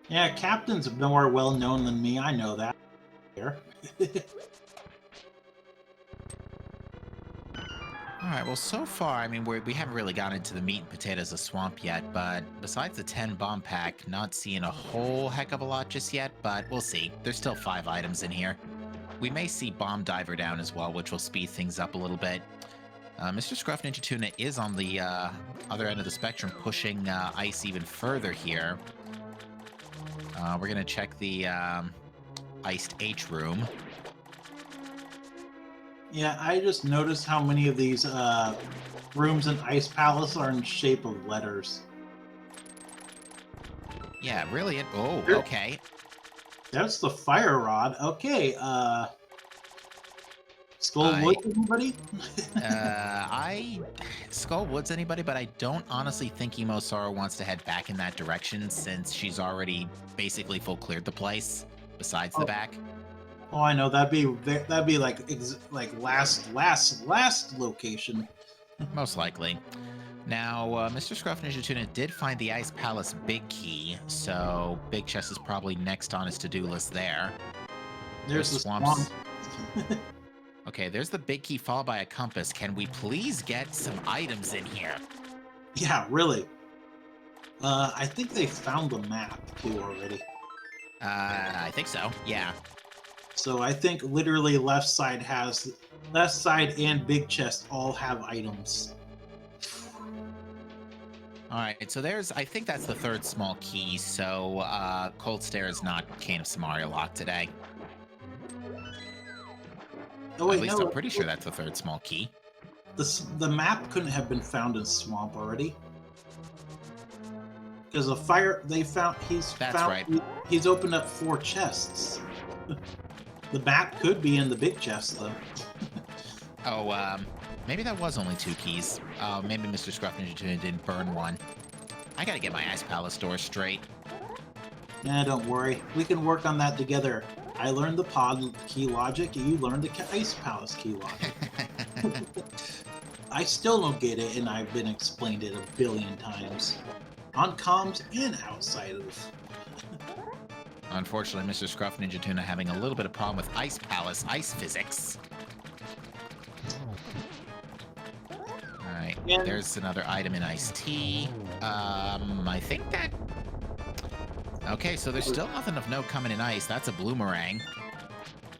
Yeah, Captain's more well known than me. I know that. Alright, well, so far, I mean, we haven't really gotten into the meat and potatoes of Swamp yet, but besides the 10 bomb pack, not seeing a whole heck of a lot just yet, but we'll see. There's still 5 items in here. We may see Bomb Diver down as well, which will speed things up a little bit. Mr. Scruff Ninja Tuna is on the other end of the spectrum, pushing ice even further here. We're going to check the iced H room. Yeah, I just noticed how many of these rooms in Ice Palace are in shape of letters. Yeah, really? Oh, okay. That's the fire rod. Okay, Skull Woods, anybody? Skull Woods, anybody? But I don't honestly think Emosara wants to head back in that direction since she's already basically full cleared the place. Besides the back. Oh, I know. That'd be like last location. Most likely. Now, Mr. Scruff Ninja Tuna did find the Ice Palace Big Key, so Big Chest is probably next on his to-do list there. There's the swamp. Okay, there's the Big Key followed by a compass. Can we please get some items in here? Yeah, really. I think they found the map too already. I think so. Yeah. So I think literally left side and Big Chest all have items. All right, so I think that's the 3rd small key, so Cold Stare is not Cane of Samaria locked today. Oh, wait, At least I'm pretty sure that's the 3rd small key. The map couldn't have been found in Swamp already. Because the fire they found, he's opened up 4 chests. The map could be in the big chest though. Oh, maybe that was only 2 keys. Maybe Mr. Scruff Ninja Tuna didn't burn one. I gotta get my Ice Palace door straight. Nah, don't worry. We can work on that together. I learned the pod key logic, and you learned the Ice Palace key logic. I still don't get it, and I've been explained it a billion times. On comms and outside of. Unfortunately, Mr. Scruff Ninja Tuna having a little bit of problem with Ice Palace, ice physics. Alright, And- there's another item in iced tea. I think that... Okay, so there's still nothing of note coming in ice. That's a bloomerang.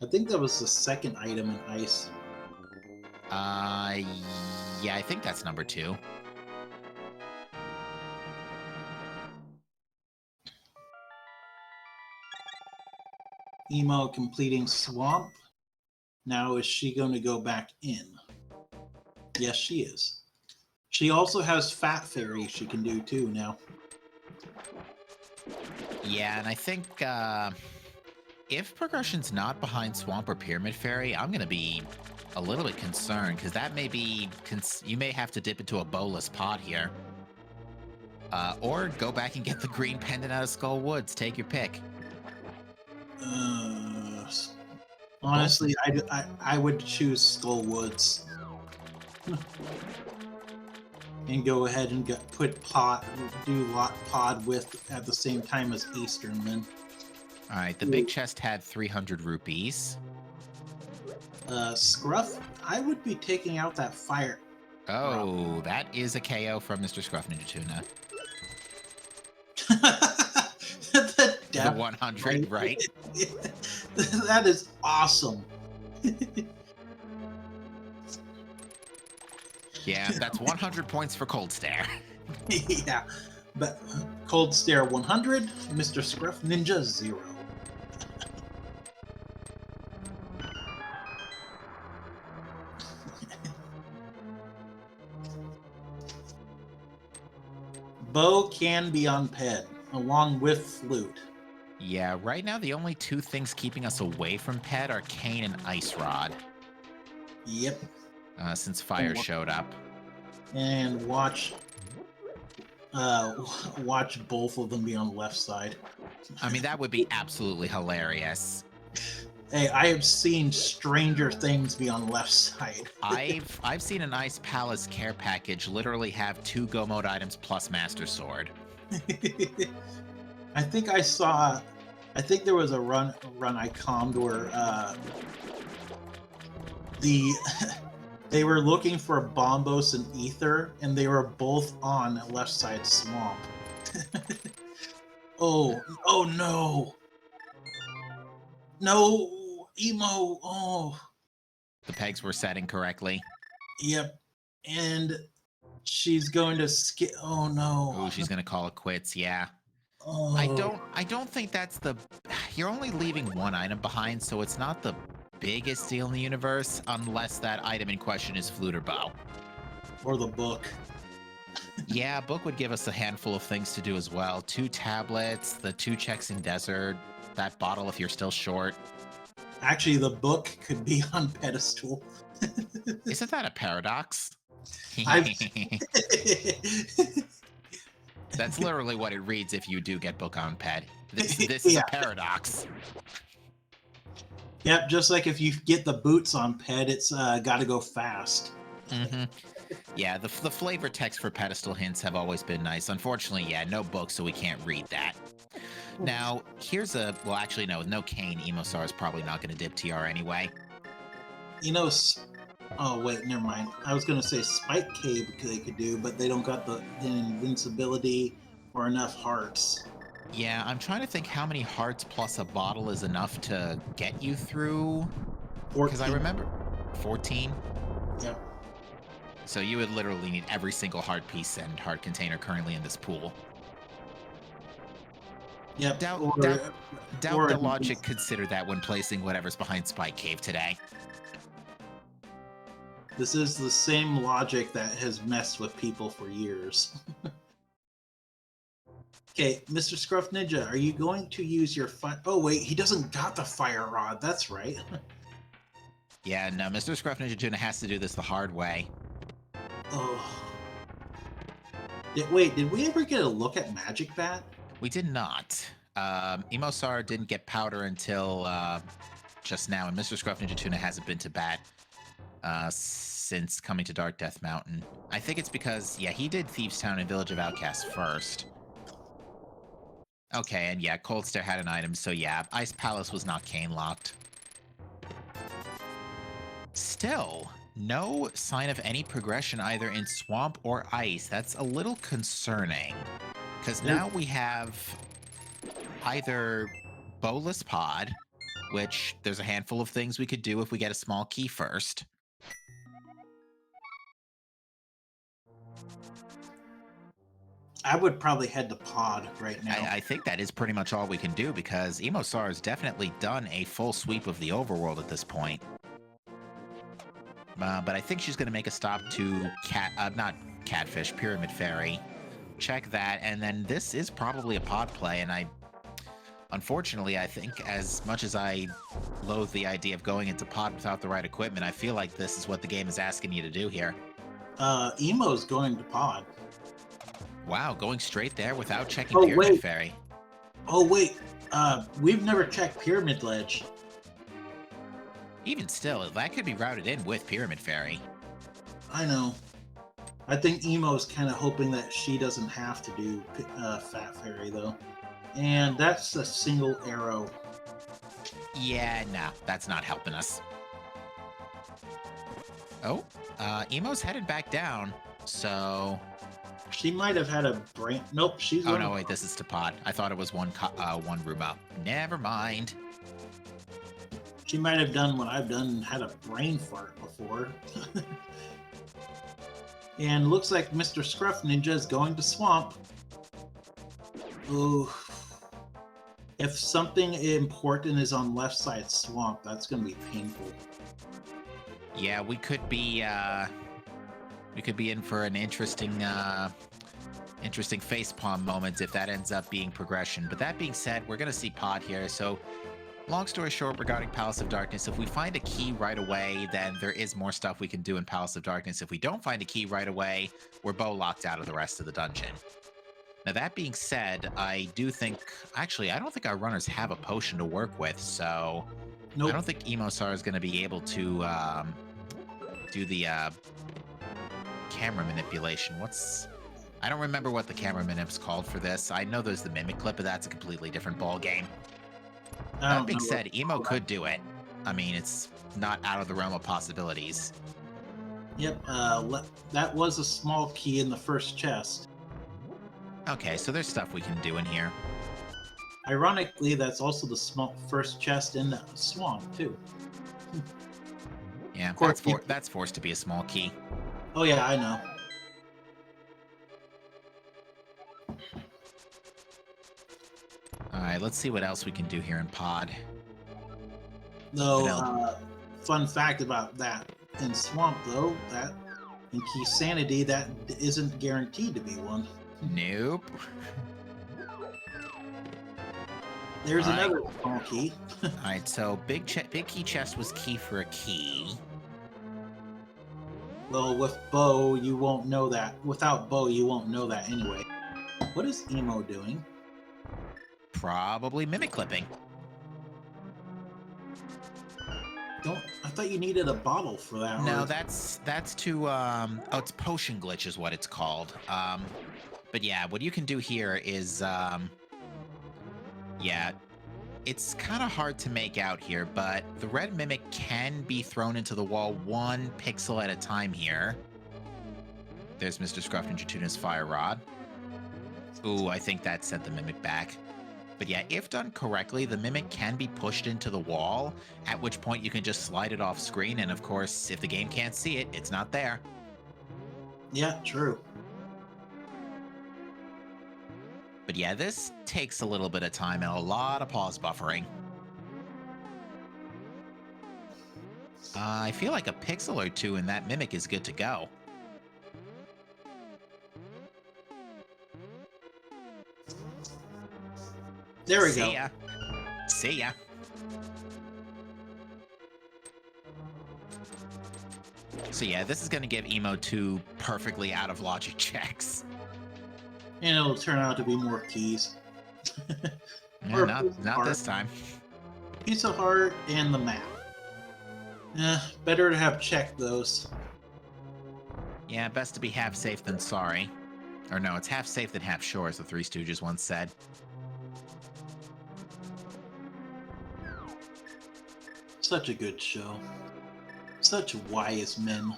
I think that was the second item in ice. Yeah, I think that's number 2. Emo completing swamp. Now is she going to go back in? Yes, she is. She also has Fat Fairy she can do too now. Yeah, and I think, if progression's not behind Swamp or Pyramid Fairy, I'm gonna be a little bit concerned, because that may be... you may have to dip into a bowless pot here. Or go back and get the green pendant out of Skull Woods. Take your pick. Honestly, I would choose Skull Woods. And go ahead and put pod with at the same time as Easternman. Alright, the big chest had 300 rupees. Scruff, I would be taking out that fire. Oh, that is a KO from Mr. Scruff Ninja Tuna. The 100, right? That is awesome. Yeah, that's 100 points for Cold Stare. Yeah, but Cold Stare 100, Mr. Scruff Ninja 0. Bow can be on Ped, along with Flute. Yeah, right now the only 2 things keeping us away from Ped are Cane and Ice Rod. Yep. Since Fire showed up. And watch both of them be on the left side. I mean, that would be absolutely hilarious. Hey, I have seen stranger things be on the left side. I've seen an Ice Palace care package literally have 2 Go Mode items plus Master Sword. I think there was a run I commed where they were looking for Bombos and Ether, and they were both on left side swamp. Oh no! No, Emo. Oh, The pegs were set incorrectly. yep. And she's going to skip. Oh no! Oh, she's gonna call it quits. Yeah. Oh. I don't think that's the... You're only leaving 1 item behind, so it's not the biggest deal in the universe, unless that item in question is Flute or Bow. Or the book. Yeah, book would give us a handful of things to do as well. 2 tablets, the 2 checks in desert, that bottle if you're still short. Actually, the book could be on pedestal. Isn't that a paradox? That's literally what it reads if you do get book on ped. This is Yeah. a paradox. Yep, just like if you get the boots on ped, it's got to go fast. Mm-hmm. Yeah, the flavor text for pedestal hints have always been nice. Unfortunately, yeah, no book, so we can't read that. Now, here's a... Well, actually, no, with no cane, Emosar is probably not going to dip TR anyway. You know... Oh, wait, never mind. I was going to say Spike Cave they could do, but they don't got the invincibility or enough hearts. Yeah, I'm trying to think how many hearts plus a bottle is enough to get you through. Because I remember... 14? Yep. So you would literally need every single heart piece and heart container currently in this pool. Yep. Doubt the logic considered that when placing whatever's behind Spike Cave today. This is the same logic that has messed with people for years. Okay, Mr. Scruff Ninja, are you going to use your fire... Oh, wait, he doesn't got the fire rod. That's right. Yeah, no, Mr. Scruff Ninja Tuna has to do this the hard way. Oh. Wait, did we ever get a look at Magic Bat? We did not. Emosar didn't get powder until just now, and Mr. Scruff Ninja Tuna hasn't been to bat since coming to Dark Death Mountain. I think it's because, yeah, he did Thieves Town and Village of Outcasts first. Okay, and yeah, Cold Stare had an item, so yeah, Ice Palace was not cane locked. Still, no sign of any progression either in Swamp or Ice. That's a little concerning, because now we have either Bowless Pod, which there's a handful of things we could do if we get a small key first. I would probably head to Pod right now. I think that is pretty much all we can do, because Emosar has definitely done a full sweep of the overworld at this point. But I think she's going to make a stop to not Catfish, Pyramid Fairy. Check that, and then this is probably a pod play, and unfortunately, I think as much as I loathe the idea of going into pod without the right equipment, I feel like this is what the game is asking you to do here. Emo's going to Pod. Wow, going straight there without checking Pyramid Fairy. Oh, wait. We've never checked Pyramid Ledge. Even still, that could be routed in with Pyramid Fairy. I know. I think Emo's kind of hoping that she doesn't have to do Fat Fairy, though. And that's a single arrow. Yeah, no, that's not helping us. Oh, Emo's headed back down, so... She might have had a brain... Nope, she's... Oh, no, wait, this is to Pod. I thought it was one room up. Never mind. She might have done what I've done and had a brain fart before. And looks like Mr. Scruff Ninja is going to Swamp. Ooh. If something important is on left side Swamp, that's going to be painful. Yeah, we could be in for an interesting facepalm moment if that ends up being progression. But that being said, we're going to see Pod here, so long story short regarding Palace of Darkness, if we find a key right away, then there is more stuff we can do in Palace of Darkness. If we don't find a key right away, we're bow locked out of the rest of the dungeon. Now, that being said, I do think... Actually, I don't think our runners have a potion to work with, so... Nope. I don't think Emosar is going to be able to do the camera manipulation. I don't remember what the camera manip's called for this. I know there's the mimic clip, but that's a completely different ball game. That being said, Emo could do it. I mean, it's not out of the realm of possibilities. Yep, that was a small key in the first chest. Okay, so there's stuff we can do in here. Ironically, that's also the first chest in the swamp, too. Yeah, that's forced to be a small key. Oh yeah, I know. Alright, let's see what else we can do here in Pod. Though, fun fact about that in Swamp, though, that in Key Sanity, that isn't guaranteed to be one. Nope. There's another small key. Alright, so big key chest was key for a key. Well, with Bo, you won't know that. Without Bo, you won't know that anyway. What is Emo doing? Probably mimic clipping. I thought you needed a bottle for that. No, that's to oh, it's potion glitch is what it's called. But yeah, what you can do here is yeah, it's kind of hard to make out here, but the red mimic can be thrown into the wall 1 pixel at a time here. There's Mr. Scruff Ninja Tuna's fire rod. Ooh, I think that sent the mimic back. But yeah, if done correctly, the mimic can be pushed into the wall, at which point you can just slide it off screen, and of course, if the game can't see it, it's not there. Yeah, true. But yeah, this takes a little bit of time and a lot of pause buffering. I feel like a pixel or 2 and that mimic is good to go. There we go. See ya. See ya. So yeah, this is going to give Emo 2 perfectly out of logic checks. And it'll turn out to be more keys. Yeah, Or a piece of not heart. this time. Piece of heart and the map. Better to have checked those. Yeah, best to be half safe than sorry. Or no, it's half safe than half sure, as the Three Stooges once said. Such a good show. Such wise men.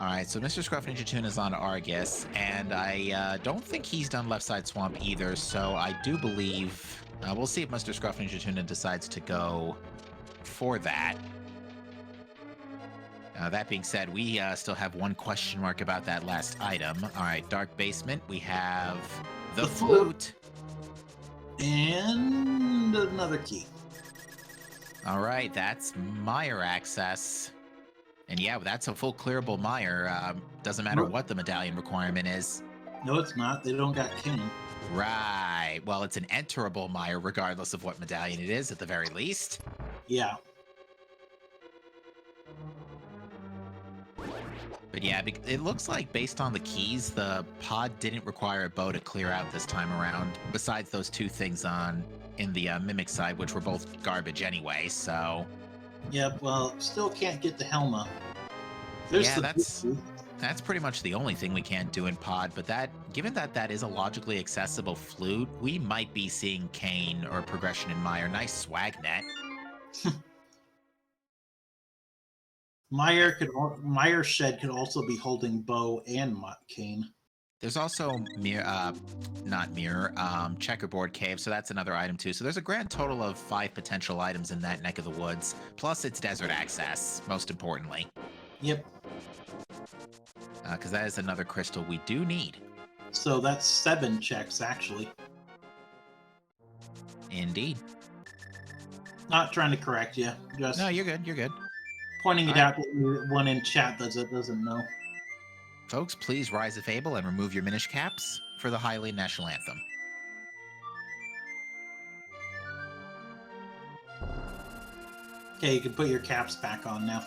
Alright, so Mr. Scruff Ninja Tune is on Argus, and I don't think he's done Left Side Swamp either, so I do believe... we'll see if Mr. Scruff Ninja Tune decides to go for that. That being said, we still have one question mark about that last item. Alright, Dark Basement, we have the flute. And another key. Alright, that's Mire access. And yeah, that's a full clearable Mire. Doesn't matter what the medallion requirement is. No, it's not. They don't got king. Right. Well, it's an enterable Mire regardless of what medallion it is, at the very least. Yeah. But yeah, it looks like based on the keys, the pod didn't require a bow to clear out this time around, besides those two things in the Mimic side, which were both garbage anyway, so... Yep, well, still can't get the Helma. Yeah, that's pretty much the only thing we can't do in pod, but given that is a logically accessible flute, we might be seeing Kane or progression in Mire. Nice swag net. Mire Shed could also be holding bow and cane. There's also Checkerboard Cave, so that's another item too. So there's a grand total of 5 potential items in that neck of the woods, plus it's desert access, most importantly. Yep. Because that is another crystal we do need. So that's 7 checks, actually. Indeed. Not trying to correct you, just No, you're good, you're good. pointing it out to one in chat doesn't know. Folks, please rise if able and remove your Minish caps for the Hylian National Anthem. Okay, you can put your caps back on now.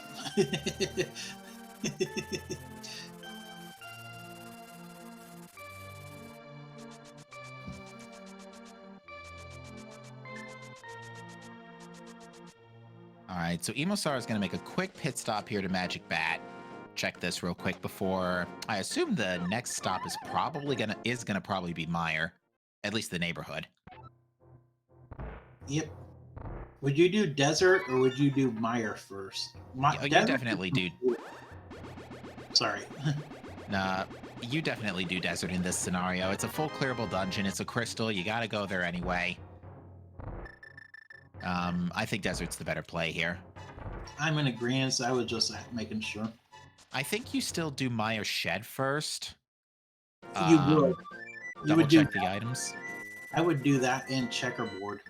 Alright, so Emosar is going to make a quick pit stop here to Magic Bat. Check this real quick before... I assume the next stop is probably gonna be Mire. At least the neighborhood. Yep. Would you do desert or would you do Mire first? You definitely do. Sorry. Nah, you definitely do desert in this scenario. It's a full clearable dungeon. It's a crystal. You gotta go there anyway. I think desert's the better play here. I'm in agreement. I was just making sure. I think you still do Mire Shed first. You would. You would check the items. I would do that in Checkerboard.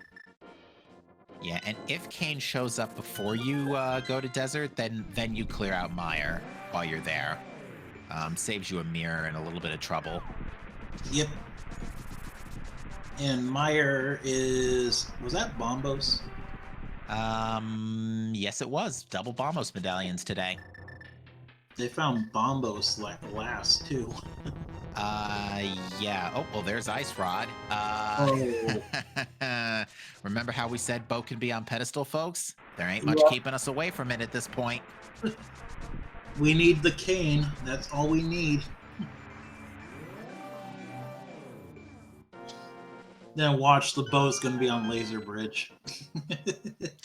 Yeah, and if Kane shows up before you go to desert, then you clear out Mire while you're there. Saves you a mirror and a little bit of trouble. Yep. And Mire was that Bombos? Yes it was. Double Bombos medallions today. They found Bombos like last too. Yeah. Oh, well, there's Ice Rod. Remember how we said Bo can be on pedestal, folks? There ain't much keeping us away from it at this point. We need the cane. That's all we need. Then watch, the bow's gonna be on Laser Bridge.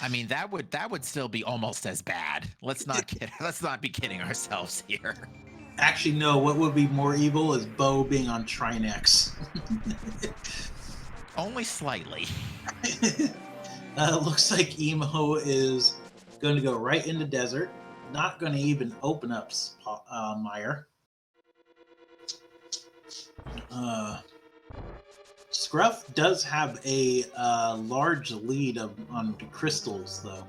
I mean, that would still be almost as bad. Let's not be kidding ourselves here. Actually, no. What would be more evil is Bow being on Trinex. Only slightly. Looks like Emo is going to go right into desert. Not going to even open up Mire. Scruff does have a large lead on crystals, though.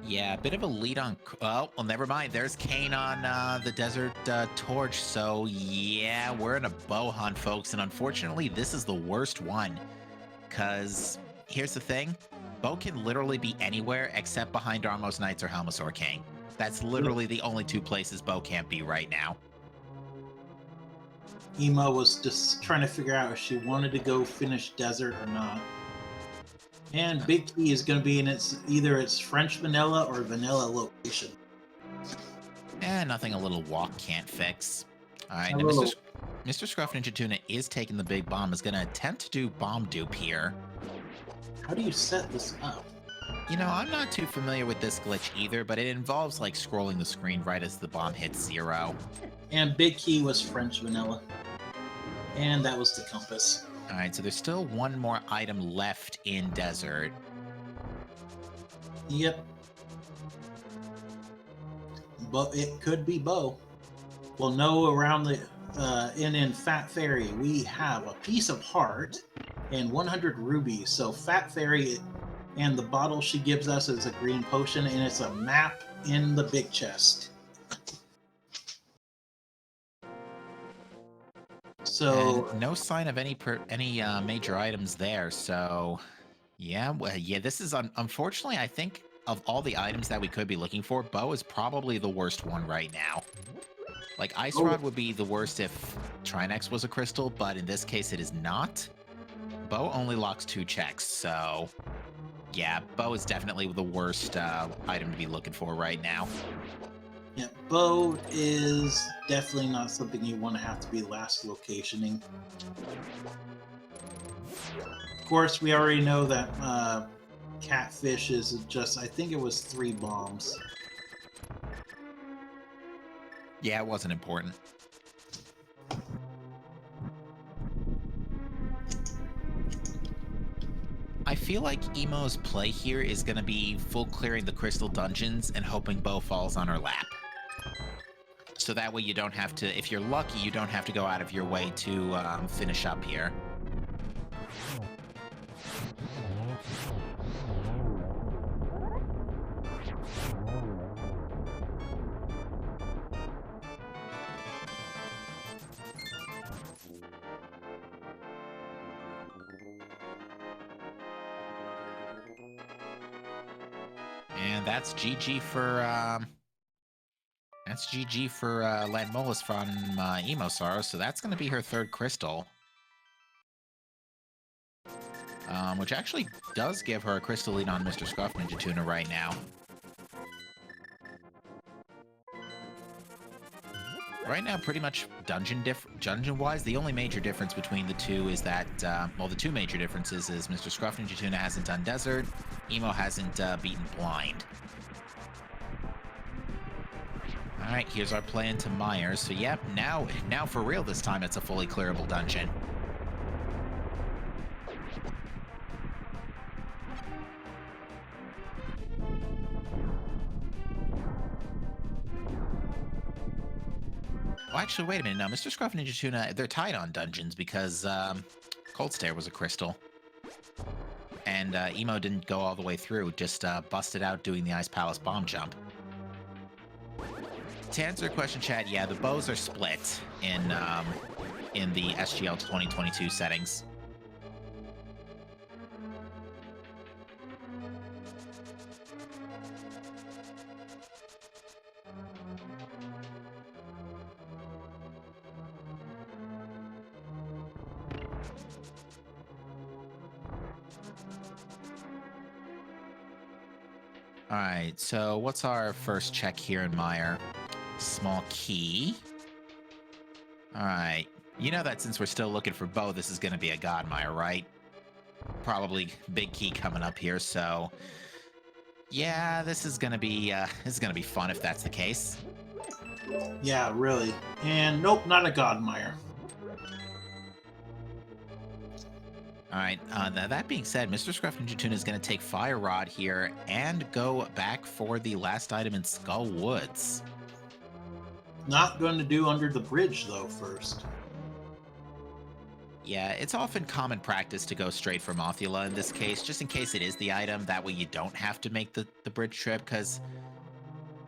Yeah, a bit of a lead on... well, never mind. There's Kane on the Desert Torch. So, yeah, we're in a bow hunt, folks. And unfortunately, this is the worst one. Because here's the thing. Bow can literally be anywhere except behind Armos Knights or Helmasaur King. That's literally the only two places Bo can't be right now. Emo was just trying to figure out if she wanted to go finish Desert or not. And Big Key is going to be in either its French vanilla or vanilla location. Nothing a little walk can't fix. All right, now Mr. Scruff Ninja Tuna is taking the big bomb, is going to attempt to do bomb dupe here. How do you set this up? You know, I'm not too familiar with this glitch either, but it involves like scrolling the screen right as the bomb hits 0. And Big Key was French vanilla. And that was the compass. All right, so there's still one more item left in Desert. Yep. But it could be Bo. We'll know around the in Fat Fairy we have a piece of heart and 100 rubies. So Fat Fairy and the bottle she gives us is a green potion, and it's a map in the big chest. So and no sign of any major items there. So yeah, this is unfortunately, I think of all the items that we could be looking for, Bo is probably the worst one right now. Like Ice Rod would be the worst if Trinex was a crystal, but in this case it is not. Bo only locks 2 checks, so yeah, Bo is definitely the worst item to be looking for right now. yeah, Bo is definitely not something you want to have to be last locationing. Of course, we already know that Catfish is just, I think it was 3 bombs. Yeah, it wasn't important. I feel like Emo's play here is going to be full clearing the crystal dungeons and hoping Bo falls on her lap. So that way you don't have to, if you're lucky, you don't have to go out of your way to finish up here. And that's GG for Landmolus from Emosaro, so that's going to be her 3rd crystal. Which actually does give her a crystal lead on Mr. Scruff Ninja Tuna right now. Right now, pretty much dungeon-wise, the only major difference between the two is that, well, the 2 major differences is Mr. Scruff Ninja Tuna hasn't done Desert, Emo hasn't beaten Blind. Alright, here's our play into Myers. So yep, now for real this time it's a fully clearable dungeon. Oh, actually, wait a minute. Now, Mr. Scruff Ninja Tuna, they're tied on dungeons because Cold Stare was a crystal. And Emo didn't go all the way through, just busted out doing the Ice Palace bomb jump. To answer your question, Chad, yeah, the bows are split in the SGL22 settings. All right, so what's our first check here in Meyer? Small key. All right. You know that since we're still looking for Bo, this is going to be a Godmire, right? Probably big key coming up here, so yeah, this is going to be fun if that's the case. Yeah, really. And nope, not a Godmire. All right, that being said, Mr. Scruff Ninja Tuna is going to take Fire Rod here and go back for the last item in Skull Woods. Not going to do Under the Bridge, though, first. Yeah, it's often common practice to go straight for Mothula in this case, just in case it is the item. That way you don't have to make the bridge trip, because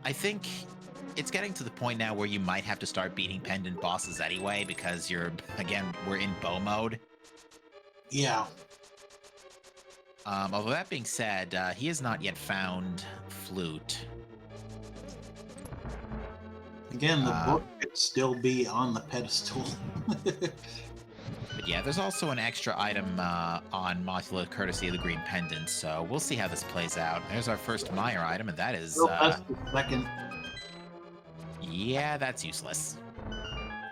I think it's getting to the point now where you might have to start beating pendant bosses anyway, because we're in Bo mode. Yeah. Although that being said, he has not yet found Flute. Again, the book could still be on the pedestal. But yeah, there's also an extra item on Mothula courtesy of the Green Pendant, so we'll see how this plays out. There's our first Meyer item, and that is... Well, that's the second. Yeah, that's useless.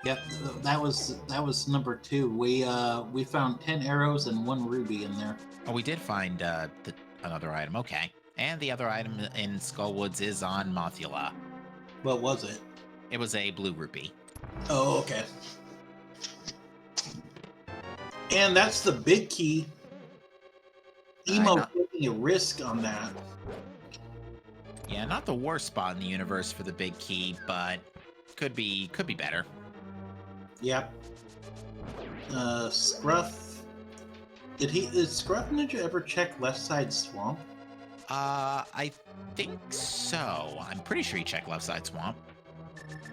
Yep, that was number 2. We found 10 arrows and 1 ruby in there. Oh, we did find another item. Okay. And the other item in Skullwoods is on Mothula. What was it? It was a blue rupee. Oh, okay. And that's the big key. Emo taking a risk on that. Yeah, not the worst spot in the universe for the big key, but could be better. Yep. Scruff. Did Scruff Ninja ever check left side swamp? I think so. I'm pretty sure he checked left side swamp.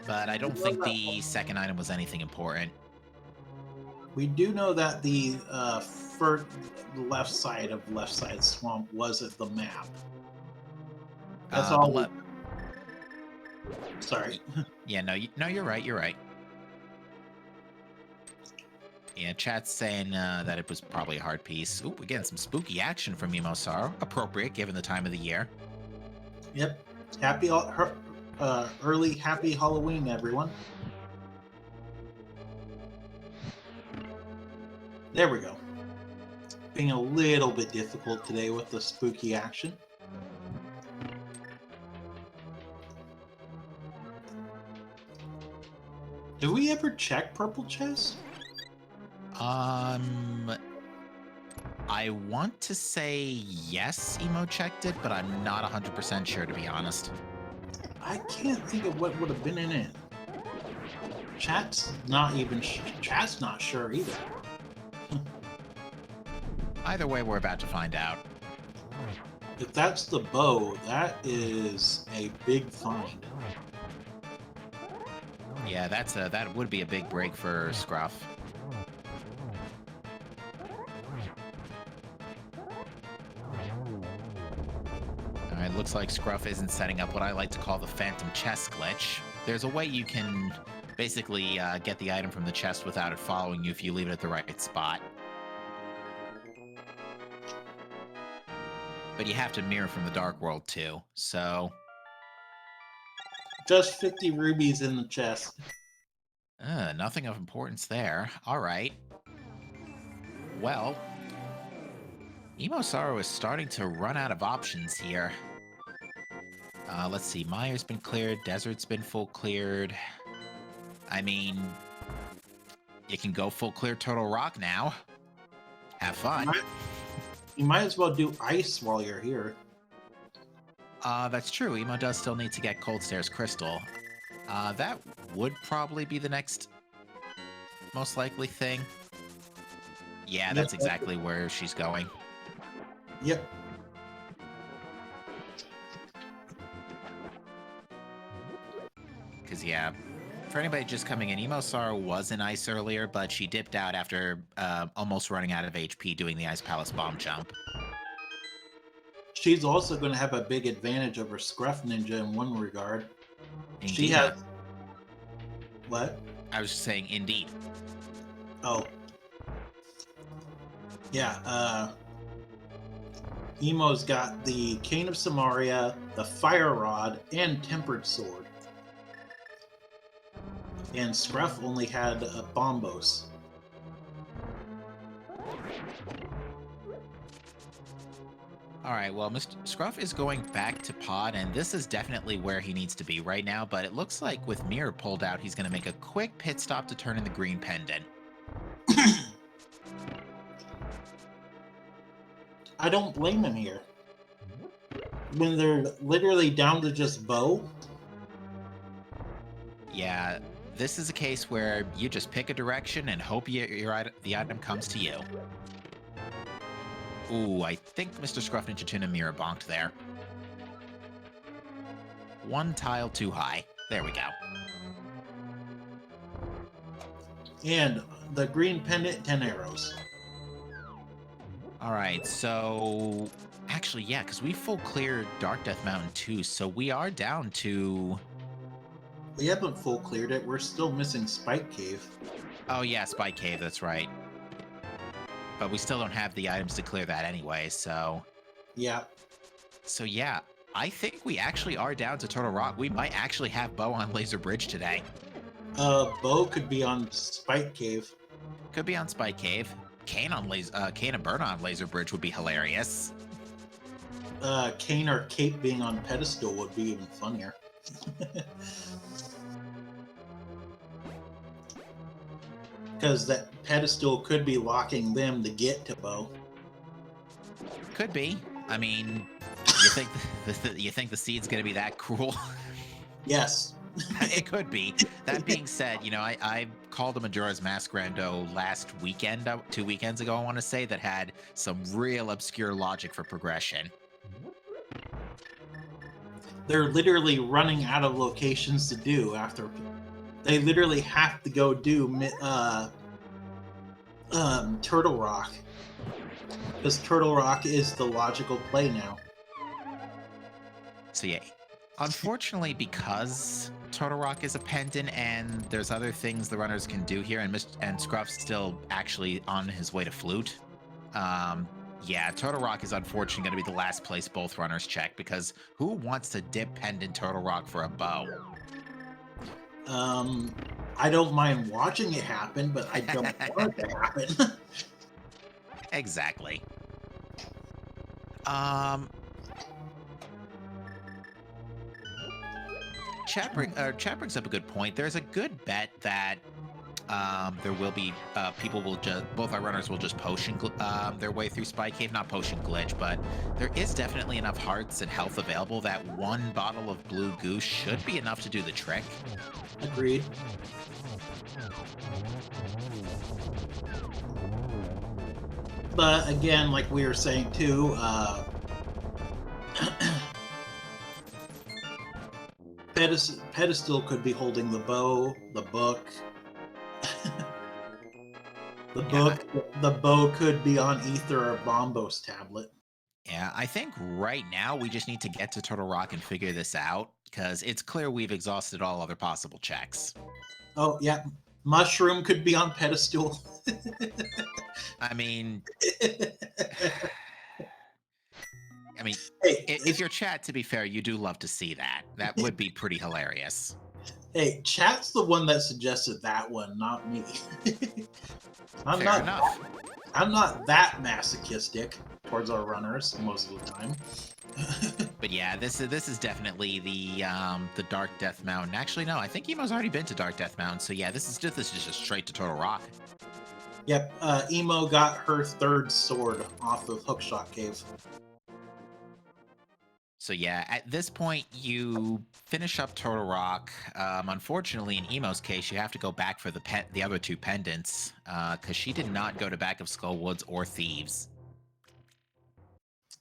But I don't think the second item was anything important. We do know that the first left side of left side swamp was at the map. That's all. Sorry. Yeah, no, you're right. You're right. Yeah, chat's saying that it was probably a hard piece. Ooh, we're getting some spooky action from Emo Sorrow. Appropriate, given the time of the year. Yep. Early happy Halloween, everyone. There we go. Being a little bit difficult today with the spooky action. Did we ever check purple chest? I want to say yes, Emo checked it, but I'm not 100% sure, to be honest. I can't think of what would have been in it. Chat's not sure either. Either way, we're about to find out. If that's the bow, that is a big find. Yeah, that would be a big break for Scruff. Alright, looks like Scruff isn't setting up what I like to call the phantom chest glitch. There's a way you can basically get the item from the chest without it following you if you leave it at the right spot. But you have to mirror from the Dark World too, so... Just 50 rubies in the chest. Nothing of importance there. Alright. Well... Emo Sorrow is starting to run out of options here. Let's see, Meyer's been cleared, Desert's been full cleared. I mean... You can go full clear Turtle Rock now. Have fun. You might as well do ice while you're here. That's true. Emo does still need to get Cold Stairs Crystal. That would probably be the next most likely thing. Yeah, that's exactly where she's going. Yep. Because, yeah, for anybody just coming in, Emo Sorrow was in ice earlier, but she dipped out after almost running out of HP doing the Ice Palace bomb jump. She's also going to have a big advantage over Scruff Ninja in one regard. Indeed. She has... What? I was just saying, indeed. Oh. Yeah, Emo's got the Cane of Samaria, the Fire Rod, and Tempered Sword. And Scruff only had a Bombos. Alright, well, Mr. Scruff is going back to Pod, and this is definitely where he needs to be right now, but it looks like with Mirror pulled out, he's going to make a quick pit stop to turn in the Green Pendant. I don't blame him here. When they're literally down to just bow. Yeah, this is a case where you just pick a direction and hope the item comes to you. Ooh, I think Mr. Scruff Ninja Tuna Mirror bonked there. One tile too high. There we go. And the Green Pendant, 10 arrows. Alright, so... Actually, yeah, because we full cleared Dark Death Mountain too, so we are down to... We haven't full cleared it. We're still missing Spike Cave. Oh yeah, Spike Cave, that's right. But we still don't have the items to clear that anyway, so... Yeah. So yeah, I think we actually are down to Turtle Rock. We might actually have Bo on Laser Bridge today. Bo could be on Spike Cave. Could be on Spike Cave. Kane and Burn on Laser Bridge would be hilarious. Kane or Cape being on Pedestal would be even funnier. Because that Pedestal could be locking them to get to Bo. Could be. I mean, you think the seed's gonna be that cruel? Yes. It could be. That being said, you know, I called a Majora's Mask rando last weekend, 2 weekends ago, I want to say, that had some real obscure logic for progression. They're literally running out of locations to do after. They literally have to go do Turtle Rock. Because Turtle Rock is the logical play now. So yeah, unfortunately, because Turtle Rock is a pendant and there's other things the runners can do here, and Scruff's still actually on his way to Flute. Yeah, Turtle Rock is unfortunately going to be the last place both runners check, because who wants to dip pendant Turtle Rock for a bow? I don't mind watching it happen, but I don't want it to happen. Exactly. Chat brings up a good point. There's a good bet that there will be both our runners will just potion their way through Spike Cave, not potion glitch, but there is definitely enough hearts and health available that one bottle of blue goose should be enough to do the trick. Agreed. But again, like we were saying too, Pedestal could be holding the bow, the book. The bow could be on Ether or Bombos tablet. Yeah, I think right now we just need to get to Turtle Rock and figure this out, because it's clear we've exhausted all other possible checks. Oh, yeah. Mushroom could be on Pedestal. I mean... hey, if your chat, to be fair, you do love to see that. That would be pretty hilarious. Hey, chat's the one that suggested that one, not me. I'm Fair enough. I'm not that masochistic towards our runners most of the time. But yeah, this is definitely the Dark Death Mountain. Actually, no, I think Emo's already been to Dark Death Mountain. So yeah, this is just straight to Turtle Rock. Yep, Emo got her third sword off of Hookshot Cave. So yeah, at this point, you finish up Turtle Rock. Unfortunately, in Emo's case, you have to go back for the other two pendants, because she did not go to back of Skull Woods or Thieves.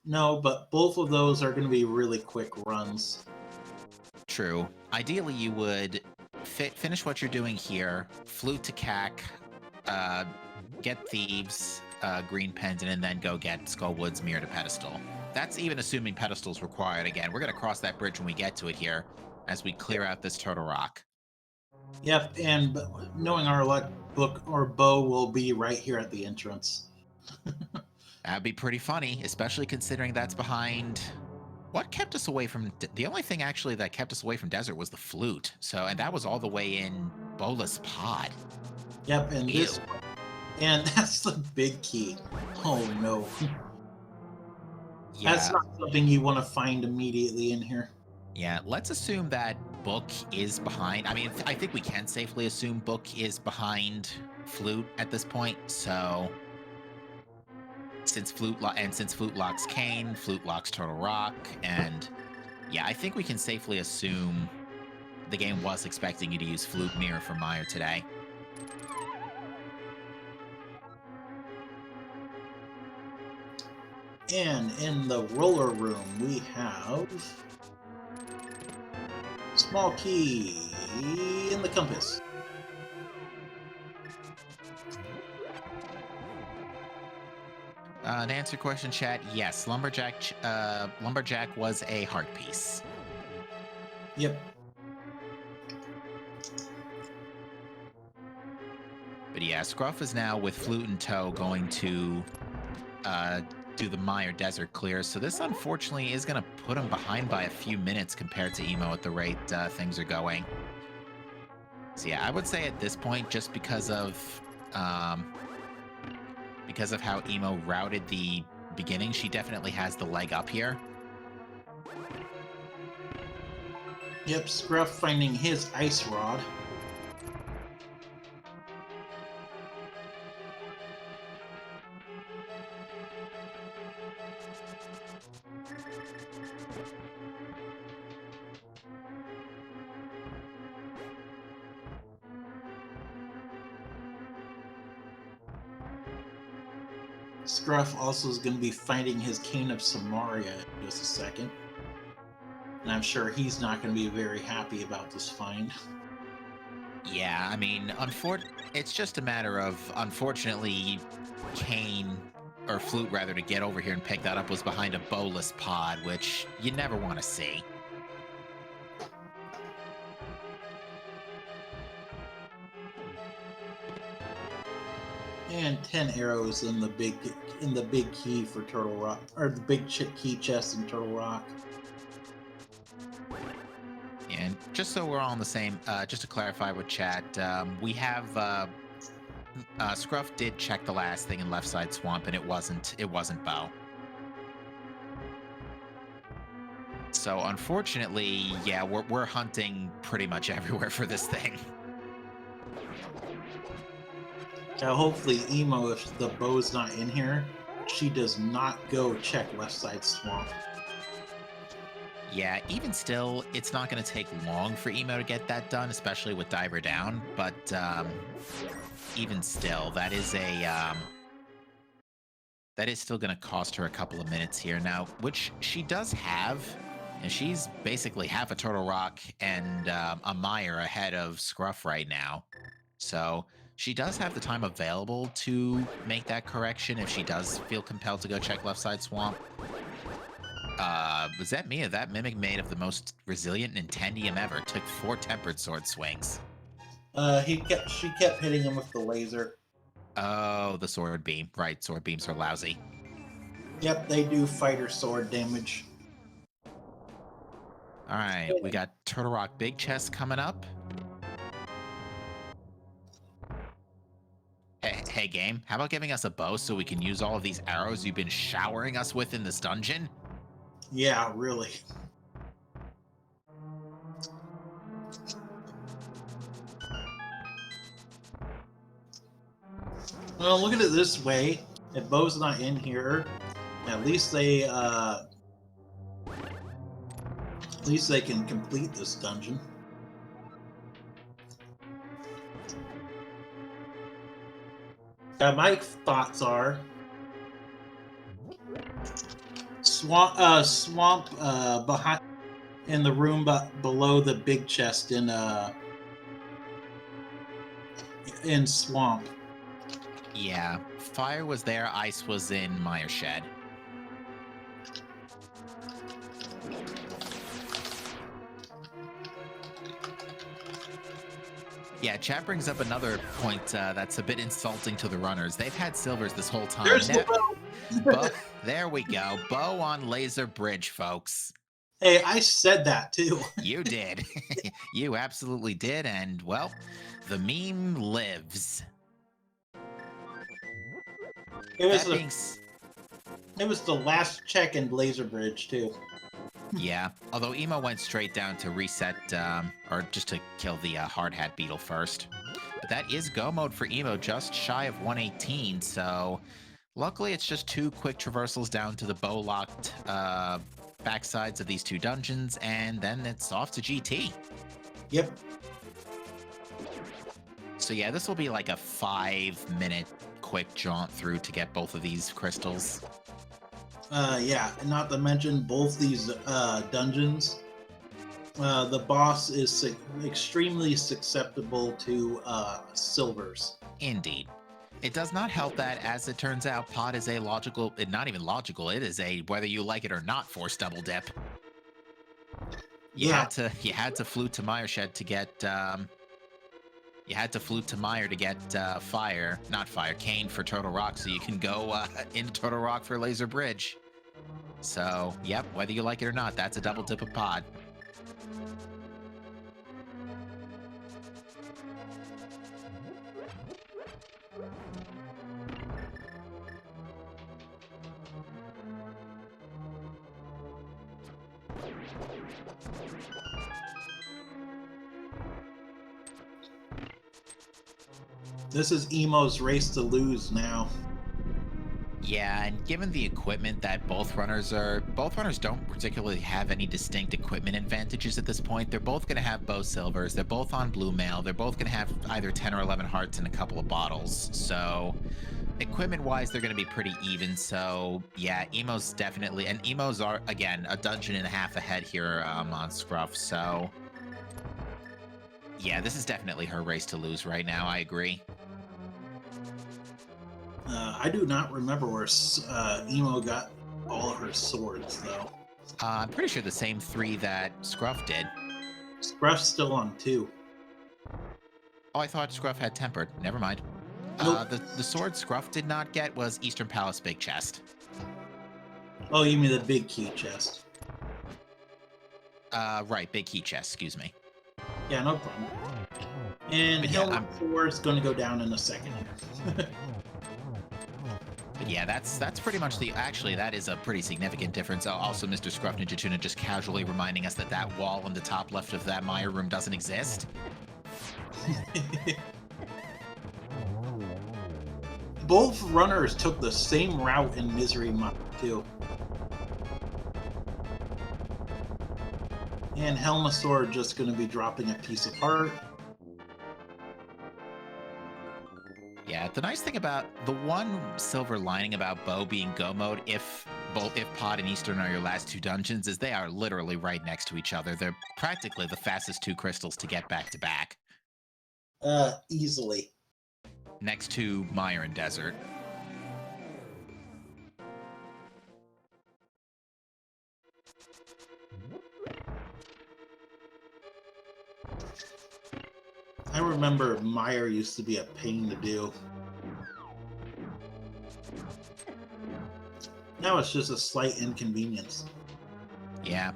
No, but both of those are going to be really quick runs. True. Ideally, you would finish what you're doing here, Flute to Cac, get Thieves, Green Pendant, and then go get Skull Woods Mirror to Pedestal. That's even assuming Pedestal's required. Again, we're going to cross that bridge when we get to it here, as we clear out this Turtle Rock. Yep, and knowing our luck, Book or Bo will be right here at the entrance. That'd be pretty funny, especially considering that's behind... What kept us away from... The only thing, actually, that kept us away from Desert was the Flute. And that was all the way in Bola's pod. Yep, and Ew. And that's the big key. Oh, no. Yeah. That's not something you want to find immediately in here. Yeah, let's assume that Book is behind. I mean, I think we can safely assume Book is behind Flute at this point. So, since Flute locks Kane, Flute locks Turtle Rock, and yeah, I think we can safely assume the game was expecting you to use Flute Mirror for Meyer today. And in the roller room, we have small key in the compass. To answer your question, chat, yes, Lumberjack was a heart piece. Yep. But yeah, Scruff is now with Flute in tow going to do the Mire Desert clear. So this unfortunately is going to put him behind by a few minutes compared to Emo at the rate things are going. So yeah, I would say at this point, just because of how Emo routed the beginning, she definitely has the leg up here. Yep, Scruff finding his ice rod. Scruff also is going to be finding his Cane of Samaria in just a second. And I'm sure he's not going to be very happy about this find. Yeah, I mean, it's just a matter of, unfortunately, Cane, or Flute rather, to get over here and pick that up was behind a bowless pod, which you never want to see. And 10 arrows in the big key for Turtle Rock, or the big key chest in Turtle Rock. And just so we're all on the same, just to clarify with chat, we have Scruff did check the last thing in left side swamp, and it wasn't Bow. So unfortunately, yeah, we're hunting pretty much everywhere for this thing. Now hopefully Emo, if the bow's not in here, she does not go check left side swamp. Yeah, even still, it's not going to take long for Emo to get that done, especially with Diver down. But even still, that is still going to cost her a couple of minutes here now, which she does have. And she's basically half a Turtle Rock and a Mire ahead of Scruff right now. So she does have the time available to make that correction if she does feel compelled to go check left side swamp. Was that me or that Mimic made of the most resilient Nintendium ever? Took 4 Tempered Sword swings. She kept hitting him with the laser. Oh, the Sword Beam. Right, Sword Beams are lousy. Yep, they do fighter sword damage. Alright, we got Turtle Rock Big Chest coming up. Hey, game, how about giving us a bow so we can use all of these arrows you've been showering us with in this dungeon? Yeah, really. Well, look at it this way. If Bo's not in here, at least they can complete this dungeon. My thoughts are swamp behind in the room below the big chest in swamp. Yeah, fire was there, ice was in Mire Shed. Yeah, chat brings up another point that's a bit insulting to the runners. They've had silvers this whole time. There's the bow. There we go. Bow on Laser Bridge, folks. Hey, I said that too. You did. You absolutely did, and, well, the meme lives. It was the last check in Laser Bridge too. Yeah, although Emo went straight down to reset, or just to kill the Hard Hat Beetle first. But that is go mode for Emo, just shy of 118, so luckily it's just 2 quick traversals down to the bow-locked backsides of these 2 dungeons, and then it's off to GT. Yep. So yeah, this will be like a 5-minute quick jaunt through to get both of these crystals. Yeah, and not to mention both these dungeons. The boss is extremely susceptible to silvers. Indeed. It does not help that, as it turns out, Pod is a logical, not even logical, it is a whether you like it or not force double dip. You had to Flute to Mire Shed to get You had to flute to Meyer to get Kane for Turtle Rock, so you can go into Turtle Rock for Laser Bridge. So, yep, whether you like it or not, that's a double dip of pod. This is Emo's race to lose now. Yeah, and given the equipment that both runners don't particularly have any distinct equipment advantages at this point. They're both going to have bow silvers. They're both on blue mail. They're both going to have either 10 or 11 hearts and a couple of bottles. So, equipment-wise, they're going to be pretty even. So, yeah, Emo's definitely... And Emo's are, again, a dungeon and a half ahead here on Scruff. So, yeah, this is definitely her race to lose right now. I agree. I do not remember where Emo got all of her swords, though. I'm pretty sure the same 3 that Scruff did. Scruff's still on 2. Oh, I thought Scruff had tempered. Never mind. Nope. The sword Scruff did not get was Eastern Palace Big Chest. Oh, you mean the big key chest? Right, big key chest, excuse me. Yeah, no problem. And Helmet 4 is going to go down in a second here. But yeah, that's pretty much actually, that is a pretty significant difference. Also, Mr. Scruff Ninja Tuna just casually reminding us that that wall on the top left of that Meyer room doesn't exist. Both runners took the same route in Misery Mine, too. And Helmasaur just going to be dropping a piece of heart. Yeah, the nice thing about the one silver lining about Bow being go mode, if Pod and Eastern are your last 2 dungeons, is they are literally right next to each other. They're practically the fastest 2 crystals to get back to back. Easily. Next to Meyer and Desert. I remember Meyer used to be a pain to do. Now it's just a slight inconvenience. Yeah.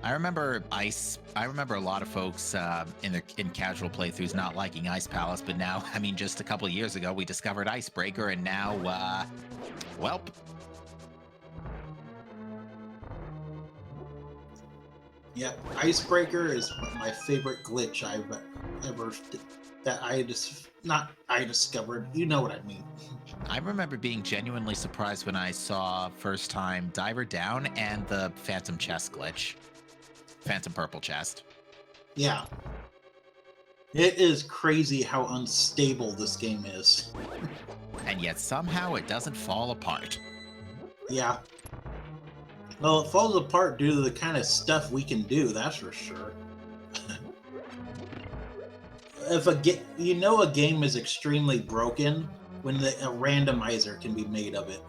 I remember Ice. I remember a lot of folks in casual playthroughs not liking Ice Palace, but now, I mean, just a couple of years ago, we discovered Icebreaker, and now, welp. Yep, Icebreaker is my favorite glitch I've ever discovered. You know what I mean. I remember being genuinely surprised when I saw first time Diver Down and the Phantom Chest glitch. Phantom Purple Chest. Yeah. It is crazy how unstable this game is. And yet somehow it doesn't fall apart. Yeah. Well, it falls apart due to the kind of stuff we can do, that's for sure. If a game is extremely broken when a randomizer can be made of it.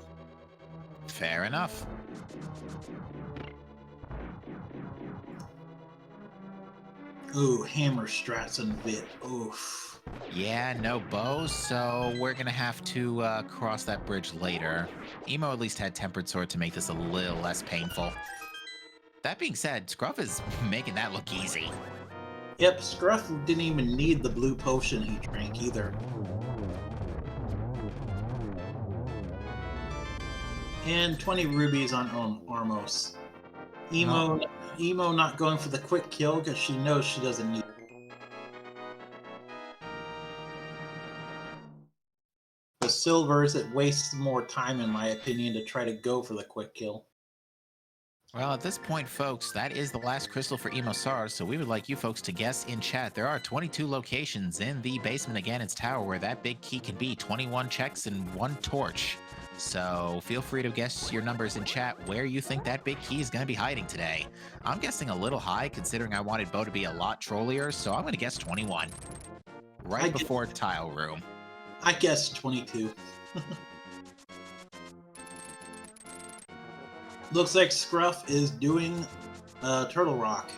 Fair enough. Ooh, hammer strats and bit. Oof. Yeah, no bows, so we're gonna have to cross that bridge later. Emo at least had Tempered Sword to make this a little less painful. That being said, Scruff is making that look easy. Yep, Scruff didn't even need the blue potion he drank either. And 20 rubies on Armos. Emo not going for the quick kill because she knows she doesn't need it. The silvers, it wastes more time, in my opinion, to try to go for the quick kill. Well, at this point, folks, that is the last crystal for Emo Sars, so we would like you folks to guess in chat. There are 22 locations in the basement of Ganon's Tower where that big key can be. 21 checks and 1 torch. So feel free to guess your numbers in chat where you think that big key is going to be hiding today. I'm guessing a little high, considering I wanted Bo to be a lot trollier, so I'm going to guess 21. Right before Tile Room. I guess 22. Looks like Scruff is doing Turtle Rock.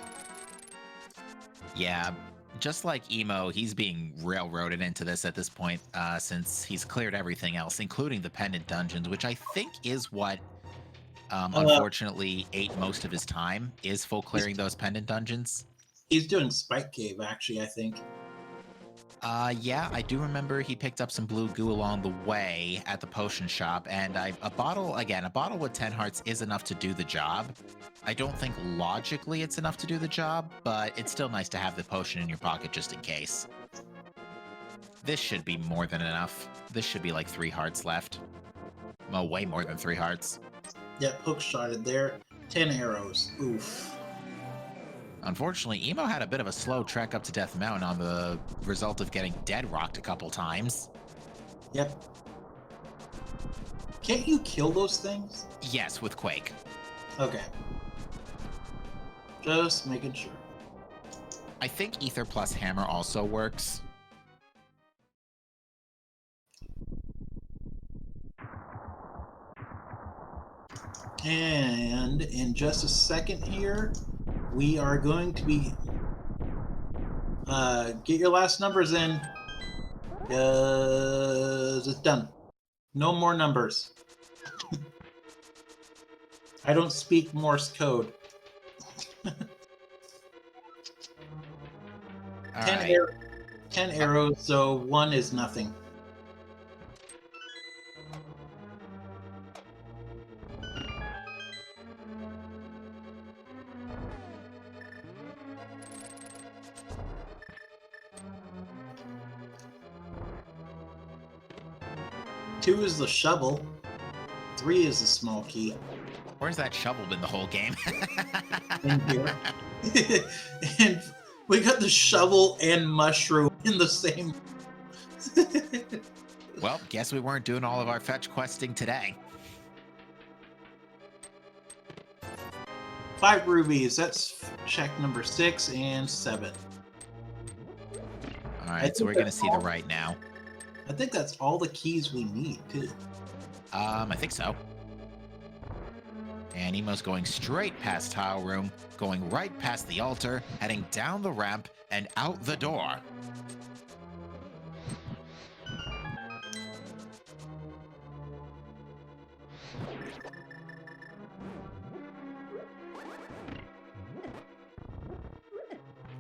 Yeah, just like Emo, he's being railroaded into this at this point, since he's cleared everything else, including the pendant dungeons, which I think is what, Uh, unfortunately, ate most of his time, is full he's, clearing those pendant dungeons. he's doing Spike Cave, actually, I think. Yeah, I do remember he picked up some blue goo along the way at the potion shop, and a bottle with 10 hearts is enough to do the job. I don't think logically it's enough to do the job, but it's still nice to have the potion in your pocket just in case. This should be more than enough. This should be like 3 hearts left. Oh, way more than 3 hearts. Yep, hook shotted there. 10 arrows. Oof. Unfortunately, Emo had a bit of a slow trek up to Death Mountain on the result of getting dead rocked a couple times. Yep. Can't you kill those things? Yes, with Quake. Okay. Just making sure. I think Ether plus Hammer also works. And in just a second here, we are going to be... get your last numbers in. It's done. No more numbers. I don't speak Morse code. 10 arrows, so 1 is nothing. Two is the shovel. 3 is the small key. Where's that shovel been the whole game? In here. And we got the shovel and mushroom in the same. Well, guess we weren't doing all of our fetch questing today. 5 rubies. That's check number 6 and 7. All right, so we're going to see the right now. I think that's all the keys we need, too. I think so. And Emo's going straight past Tile Room, going right past the altar, heading down the ramp and out the door.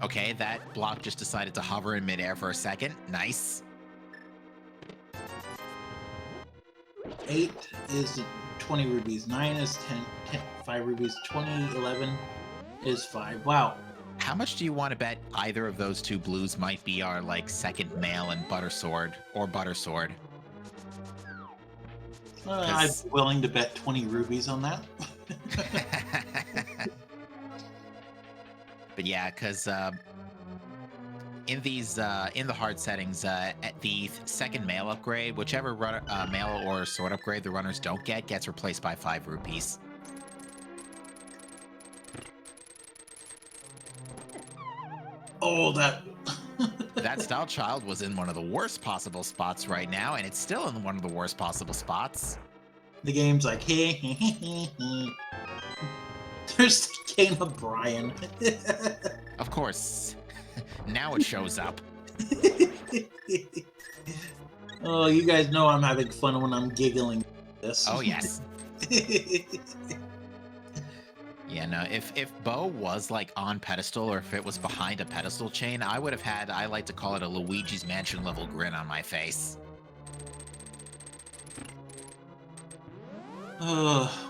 Okay, that block just decided to hover in midair for a second. Nice. 8 is 20 rubies. 9 is 10, 5 rubies. 20, 11 is 5. Wow. How much do you want to bet either of those two blues might be our, like, second male and Butter Sword, or Butter Sword? I'm willing to bet 20 rubies on that. But yeah, because in the hard settings, at the second male upgrade, whichever male or sword upgrade the runners don't get gets replaced by 5 rupees. Oh, that... That Style Child was in one of the worst possible spots right now, and it's still in one of the worst possible spots. The game's like, hey, hey, hey, hey. There's the game of Brian. Of course. Now it shows up. Oh, you guys know I'm having fun when I'm giggling at this. Oh, yes. Yeah, no, if Bo was, like, on pedestal, or if it was behind a pedestal chain, I would have had, I like to call it a Luigi's Mansion level grin on my face.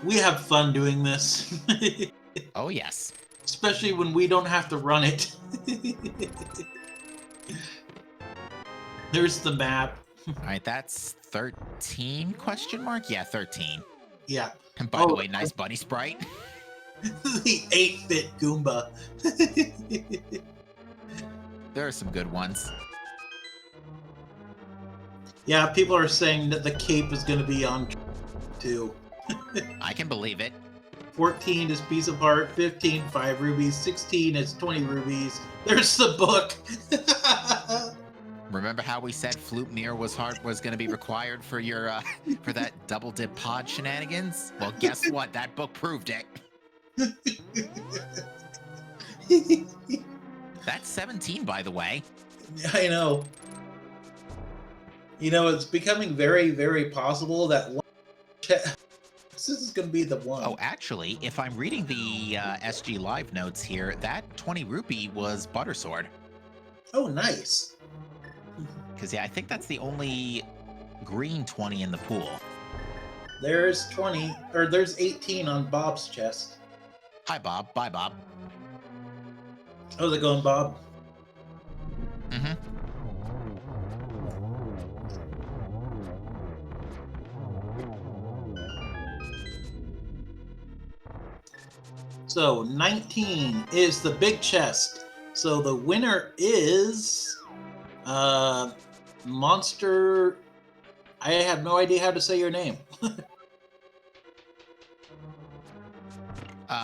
We have fun doing this. Oh, yes. Especially when we don't have to run it. There's the map. All right, that's 13 question mark? Yeah, 13. Yeah. And by the way, nice bunny sprite. The 8-bit Goomba. There are some good ones. Yeah, people are saying that the cape is going to be on too. I can believe it. 14 is piece of heart, 15, 5 rubies, 16 is 20 rubies. There's the book. Remember how we said Flute Mirror was going to be required for your for that double dip pod shenanigans? Well, guess what? That book proved it. That's 17, by the way. I know. You know, it's becoming very, very possible that one this is going to be the one. Oh, actually, if I'm reading the SG Live notes here, that 20 rupee was Buttersword. Oh, nice. Because, yeah, I think that's the only green 20 in the pool. There's 20, or there's 18 on Bob's chest. Hi, Bob. Bye, Bob. How's it going, Bob? Mm-hmm. So 19 is the big chest. So the winner is Monster. I have no idea how to say your name.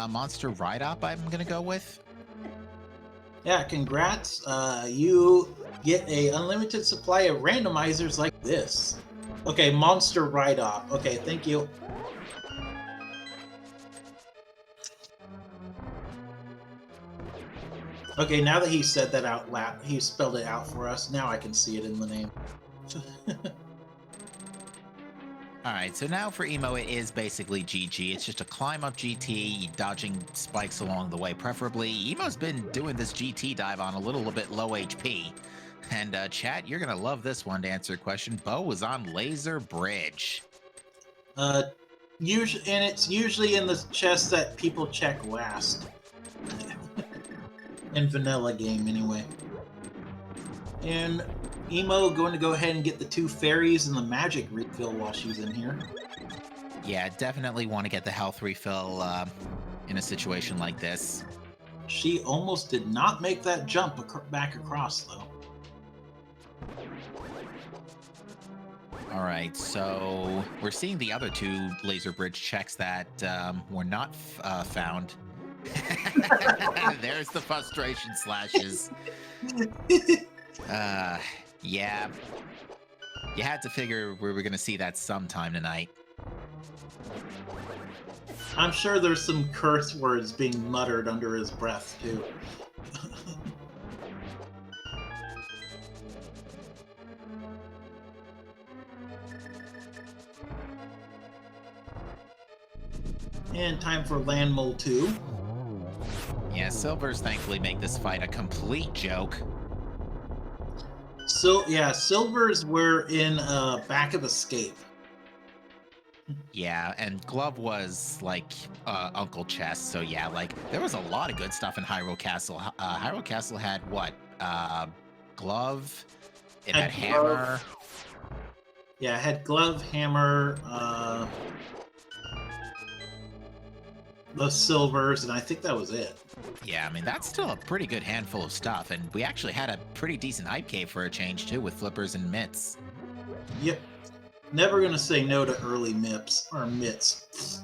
Monster Ride Up, I'm going to go with. Yeah, congrats. You get a unlimited supply of randomizers like this. Okay, Monster Ride Off. Okay, thank you. Okay, now that he said that out loud, he spelled it out for us. Now I can see it in the name. Alright, so now for Emo, it is basically GG. It's just a climb up GT, dodging spikes along the way, preferably. Emo's been doing this GT dive on a little bit low HP. And chat, you're going to love this one to answer your question. Bo was on Laser Bridge. Usually, and it's usually in the chest that people check last. In vanilla game, anyway. And Emo going to go ahead and get the 2 fairies and the magic refill while she's in here. Yeah, definitely want to get the health refill in a situation like this. She almost did not make that jump back across, though. All right, so we're seeing the other 2 laser bridge checks that were not found. There's the frustration slashes. Yeah. You had to figure we were going to see that sometime tonight. I'm sure there's some curse words being muttered under his breath, too. And time for Land Mole 2. Yeah, Silvers thankfully make this fight a complete joke. So, yeah, Silvers were in back of Escape. Yeah, and Glove was like Uncle Chest, so yeah, like there was a lot of good stuff in Hyrule Castle. Hyrule Castle had what? Glove. It had Hammer. Yeah, it had Glove, Hammer, the Silvers, and I think that was it. Yeah, I mean, that's still a pretty good handful of stuff, and we actually had a pretty decent hype cave for a change, too, with flippers and mitts. Yep. Never gonna say no to early MIPs, or mitts.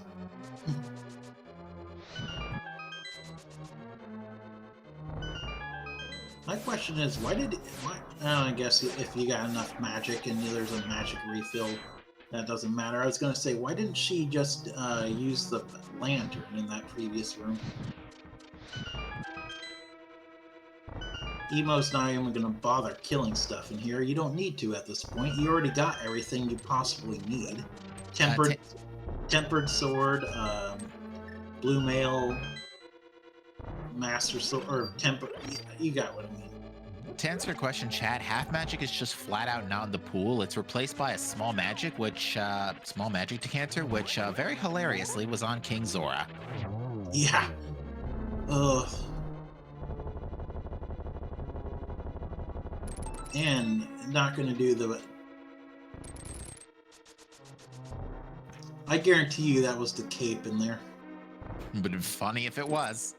My question is, I guess if you got enough magic and there's a magic refill, that doesn't matter. I was gonna say, why didn't she just use the lantern in that previous room? Emo's not even gonna bother killing stuff in here. You don't need to at this point. You already got everything you possibly need. Tempered sword, blue mail, master sword, or temper. You got what I mean. To answer your question, chat, half magic is just flat out not in the pool. It's replaced by a small magic decanter, which very hilariously was on King Zora. Yeah. Ugh. And not going to do the... I guarantee you that was the cape in there. But it'd be funny if it was.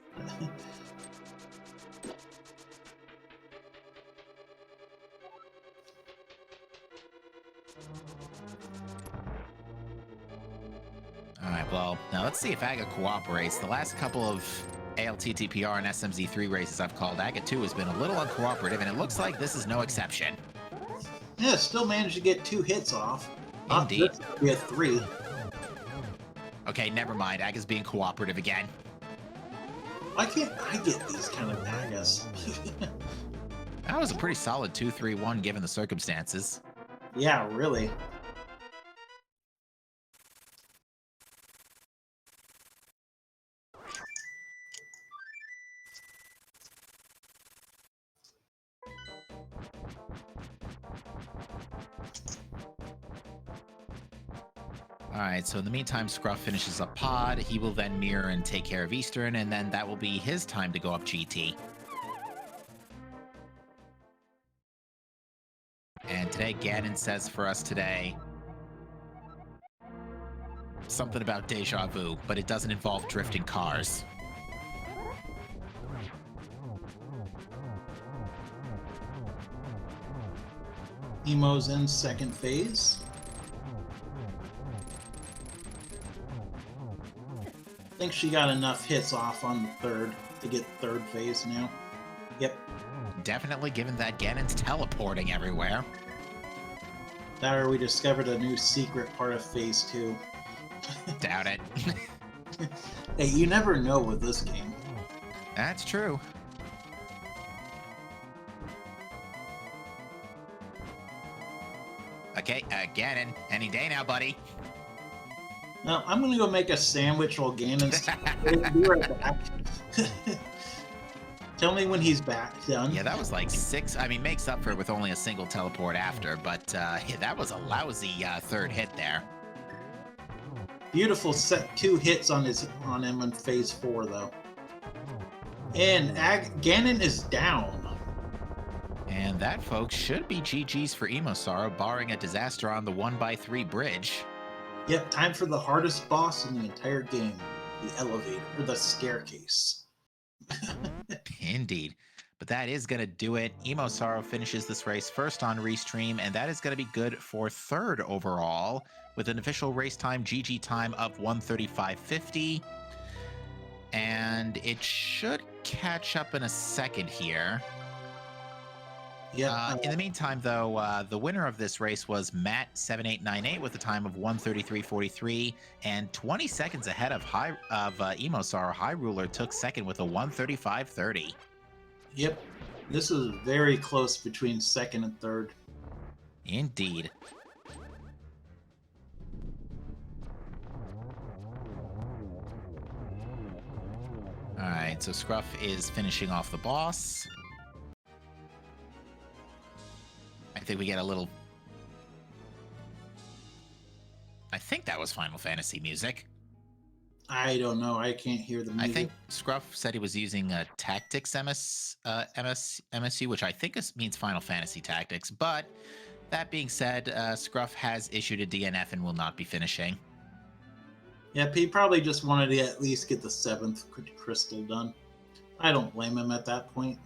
Alright, well, now let's see if Aga cooperates. The last couple of ALTTPR and SMZ3 races I've called, Aga 2 has been a little uncooperative, and it looks like this is no exception. Yeah, still managed to get 2 hits off. Indeed. We had 3. Okay, never mind. Aga's being cooperative again. Why can't I get these kind of daggers? That was a pretty solid 2-3-1 given the circumstances. Yeah, really. Alright, so in the meantime, Scruff finishes up Pod. He will then mirror and take care of Eastern, and then that will be his time to go up GT. And today, Ganon says for us today something about deja vu, but it doesn't involve drifting cars. Emo's in second phase. I think she got enough hits off on the third to get third phase now. Yep. Definitely, given that Ganon's teleporting everywhere. That or we discovered a new secret part of phase 2. Doubt it. Hey, you never know with this game. That's true. Okay, Ganon, any day now, buddy. Now, I'm gonna go make a sandwich while Ganon's... Be right back. Tell me when he's back. Done. Yeah, that was like 6. I mean, makes up for it with only a single teleport after, but yeah, that was a lousy third hit there. Beautiful set 2 hits on him in phase 4 though. And Ganon is down. And that, folks, should be GG's for Emosaro, barring a disaster on the 1x3 bridge. Yep, time for the hardest boss in the entire game. The elevator, or the staircase. Indeed. But that is going to do it. Emosaro finishes this race first on Restream, and that is going to be good for third overall, with an official race time, GG time of 1:35.50. And it should catch up in a second here. Yeah. In the meantime, though, the winner of this race was Matt7898 with a time of 1:33.43, and 20 seconds ahead of Emosaro. High Ruler took second with a 1:35.30. Yep. This is very close between second and third. Indeed. All right, so Scruff is finishing off the boss. I think we get a little... I think that was Final Fantasy music. I don't know. I can't hear the music. I think Scruff said he was using Tactics MSU, which I think means Final Fantasy Tactics. But that being said, Scruff has issued a DNF and will not be finishing. Yep, he probably just wanted to at least get the 7th crystal done. I don't blame him at that point.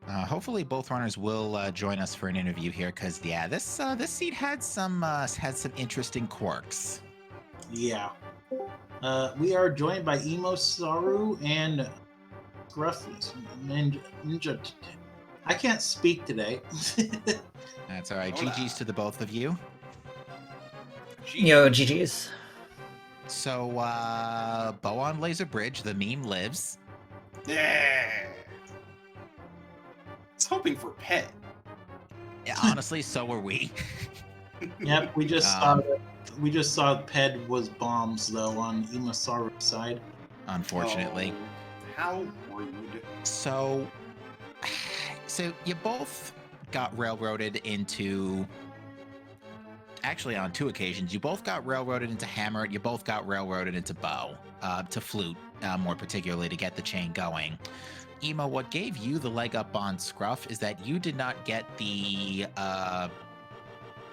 Hopefully, both runners will join us for an interview here, because yeah, this seed had some interesting quirks. Yeah, we are joined by Emosaro and Scruffy Ninja. I can't speak today. That's all right. GG's to the both of you. Yo, GG's. So, Bow on Laser Bridge, the meme lives. Yeah. I was hoping for Pet. Yeah, honestly, so were we. Yep, we just saw Ped was bombs though on Emosaru's side. Unfortunately. Oh, how rude. So you both got railroaded into... Actually, on 2 occasions, you both got railroaded into Hammer. You both got railroaded into Bow, to Flute, more particularly, to get the chain going. Emo, what gave you the leg up on Scruff is that you did not get the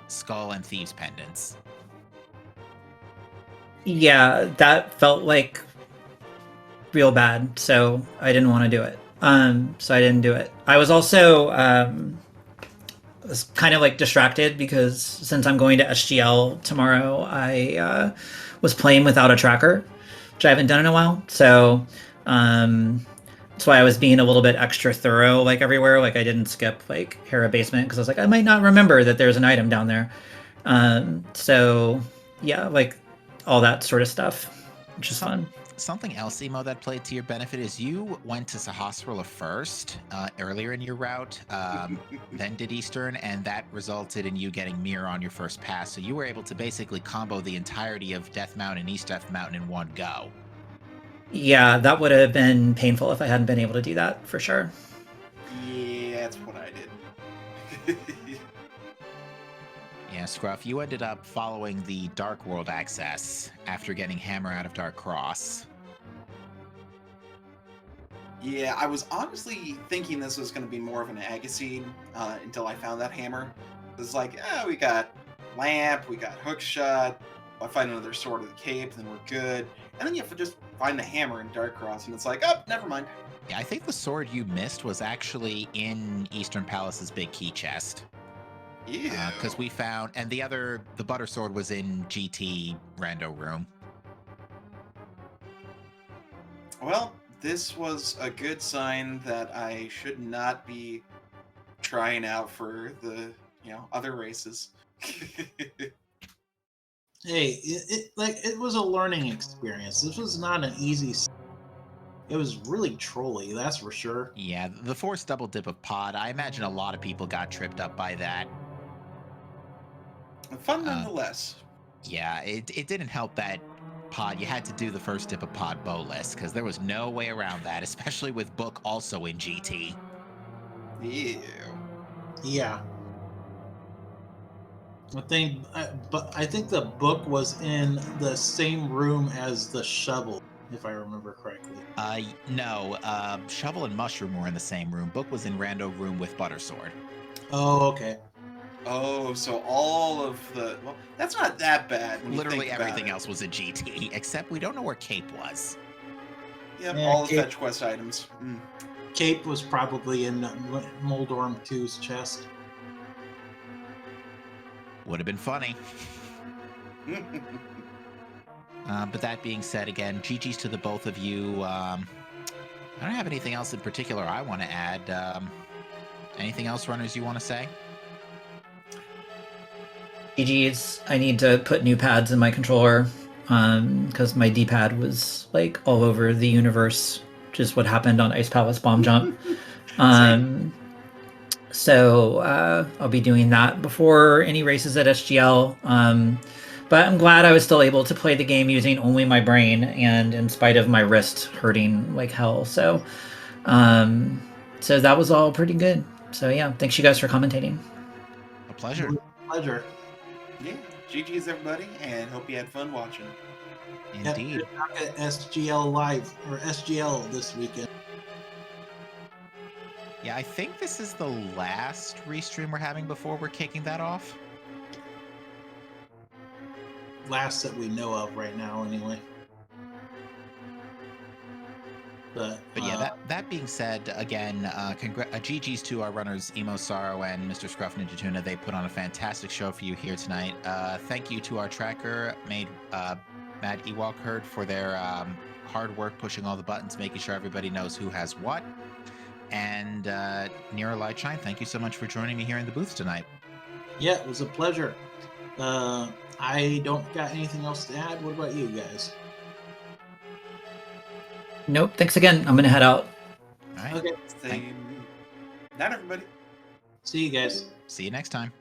Skull and Thieves pendants. Yeah, that felt like real bad, so I didn't want to do it. So I didn't do it. I was also was kind of like distracted because since I'm going to SGL tomorrow, I was playing without a tracker, which I haven't done in a while. So that's why I was being a little bit extra thorough, like everywhere. Like I didn't skip like Hera Basement because I was like, I might not remember that there's an item down there. So yeah, like all that sort of stuff. which is fun. Something else, Emo, that played to your benefit is you went to Sahasrara first earlier in your route, then did Eastern, and that resulted in you getting Mirror on your first pass. So you were able to basically combo the entirety of Death Mountain and East Death Mountain in one go. Yeah, that would have been painful if I hadn't been able to do that, for sure. Yeah, that's what I did. Yeah, Scruff, you ended up following the Dark World access after getting Hammer out of Dark Cross. Yeah, I was honestly thinking this was going to be more of an Agassiz until I found that hammer. It's like, we got Lamp, we got Hookshot. If I find another Sword of the Cape, then we're good. And then you have to just find the hammer in Dark Cross, and it's like, oh, never mind. Yeah, I think the sword you missed was actually in Eastern Palace's big key chest. Yeah. Because we found, and the butter sword was in GT Rando room. Well, this was a good sign that I should not be trying out for the, other races. Hey, it was a learning experience. This was not an easy. It was really trolly, that's for sure. Yeah, the forced double dip of pod. I imagine a lot of people got tripped up by that. Fun nonetheless. Yeah, it didn't help that pod. You had to do the first dip of pod bowless because there was no way around that, especially with Book also in GT. Yeah. Yeah. I think the Book was in the same room as the shovel, if I remember correctly. No. Shovel and Mushroom were in the same room. Book was in Rando room with Buttersword. Oh, okay. Oh, so all of the... Well, that's not that bad. When Literally you think about everything it. else was in GT, except we don't know where Cape was. Yep, Yeah, all the Cape- fetch quest items. Cape was probably in Moldorm 2's chest. Would have been funny. But that being said, again, GG's to the both of you. I don't have anything else in particular I want to add. Anything else, runners, you want to say? GG's, I need to put new pads in my controller because my D-pad was like all over the universe, just what happened on Ice Palace Bomb Jump. So I'll be doing that before any races at SGL. But I'm glad I was still able to play the game using only my brain and in spite of my wrist hurting like hell. So that was all pretty good. So yeah, thanks you guys for commentating. A pleasure. Pleasure. Yeah, GG's everybody, and hope you had fun watching. Indeed. Yep, back at SGL Live, or SGL this weekend. Yeah, I think this is the last restream we're having before we're kicking that off. Last that we know of right now, anyway. But yeah, that being said, again, GG's to our runners, Emo Sorrow and Mr. Scruff Ninja Tuna. They put on a fantastic show for you here tonight. Thank you to our tracker, Mad Ewok Herd, for their hard work pushing all the buttons, making sure everybody knows who has what. And Nero Lightshine, thank you so much for joining me here in the booth tonight. Yeah, it was a pleasure. I don't got anything else to add. What about you guys? Nope, thanks again. I'm going to head out. All right. Okay. Same. Night, everybody. See you guys. See you next time.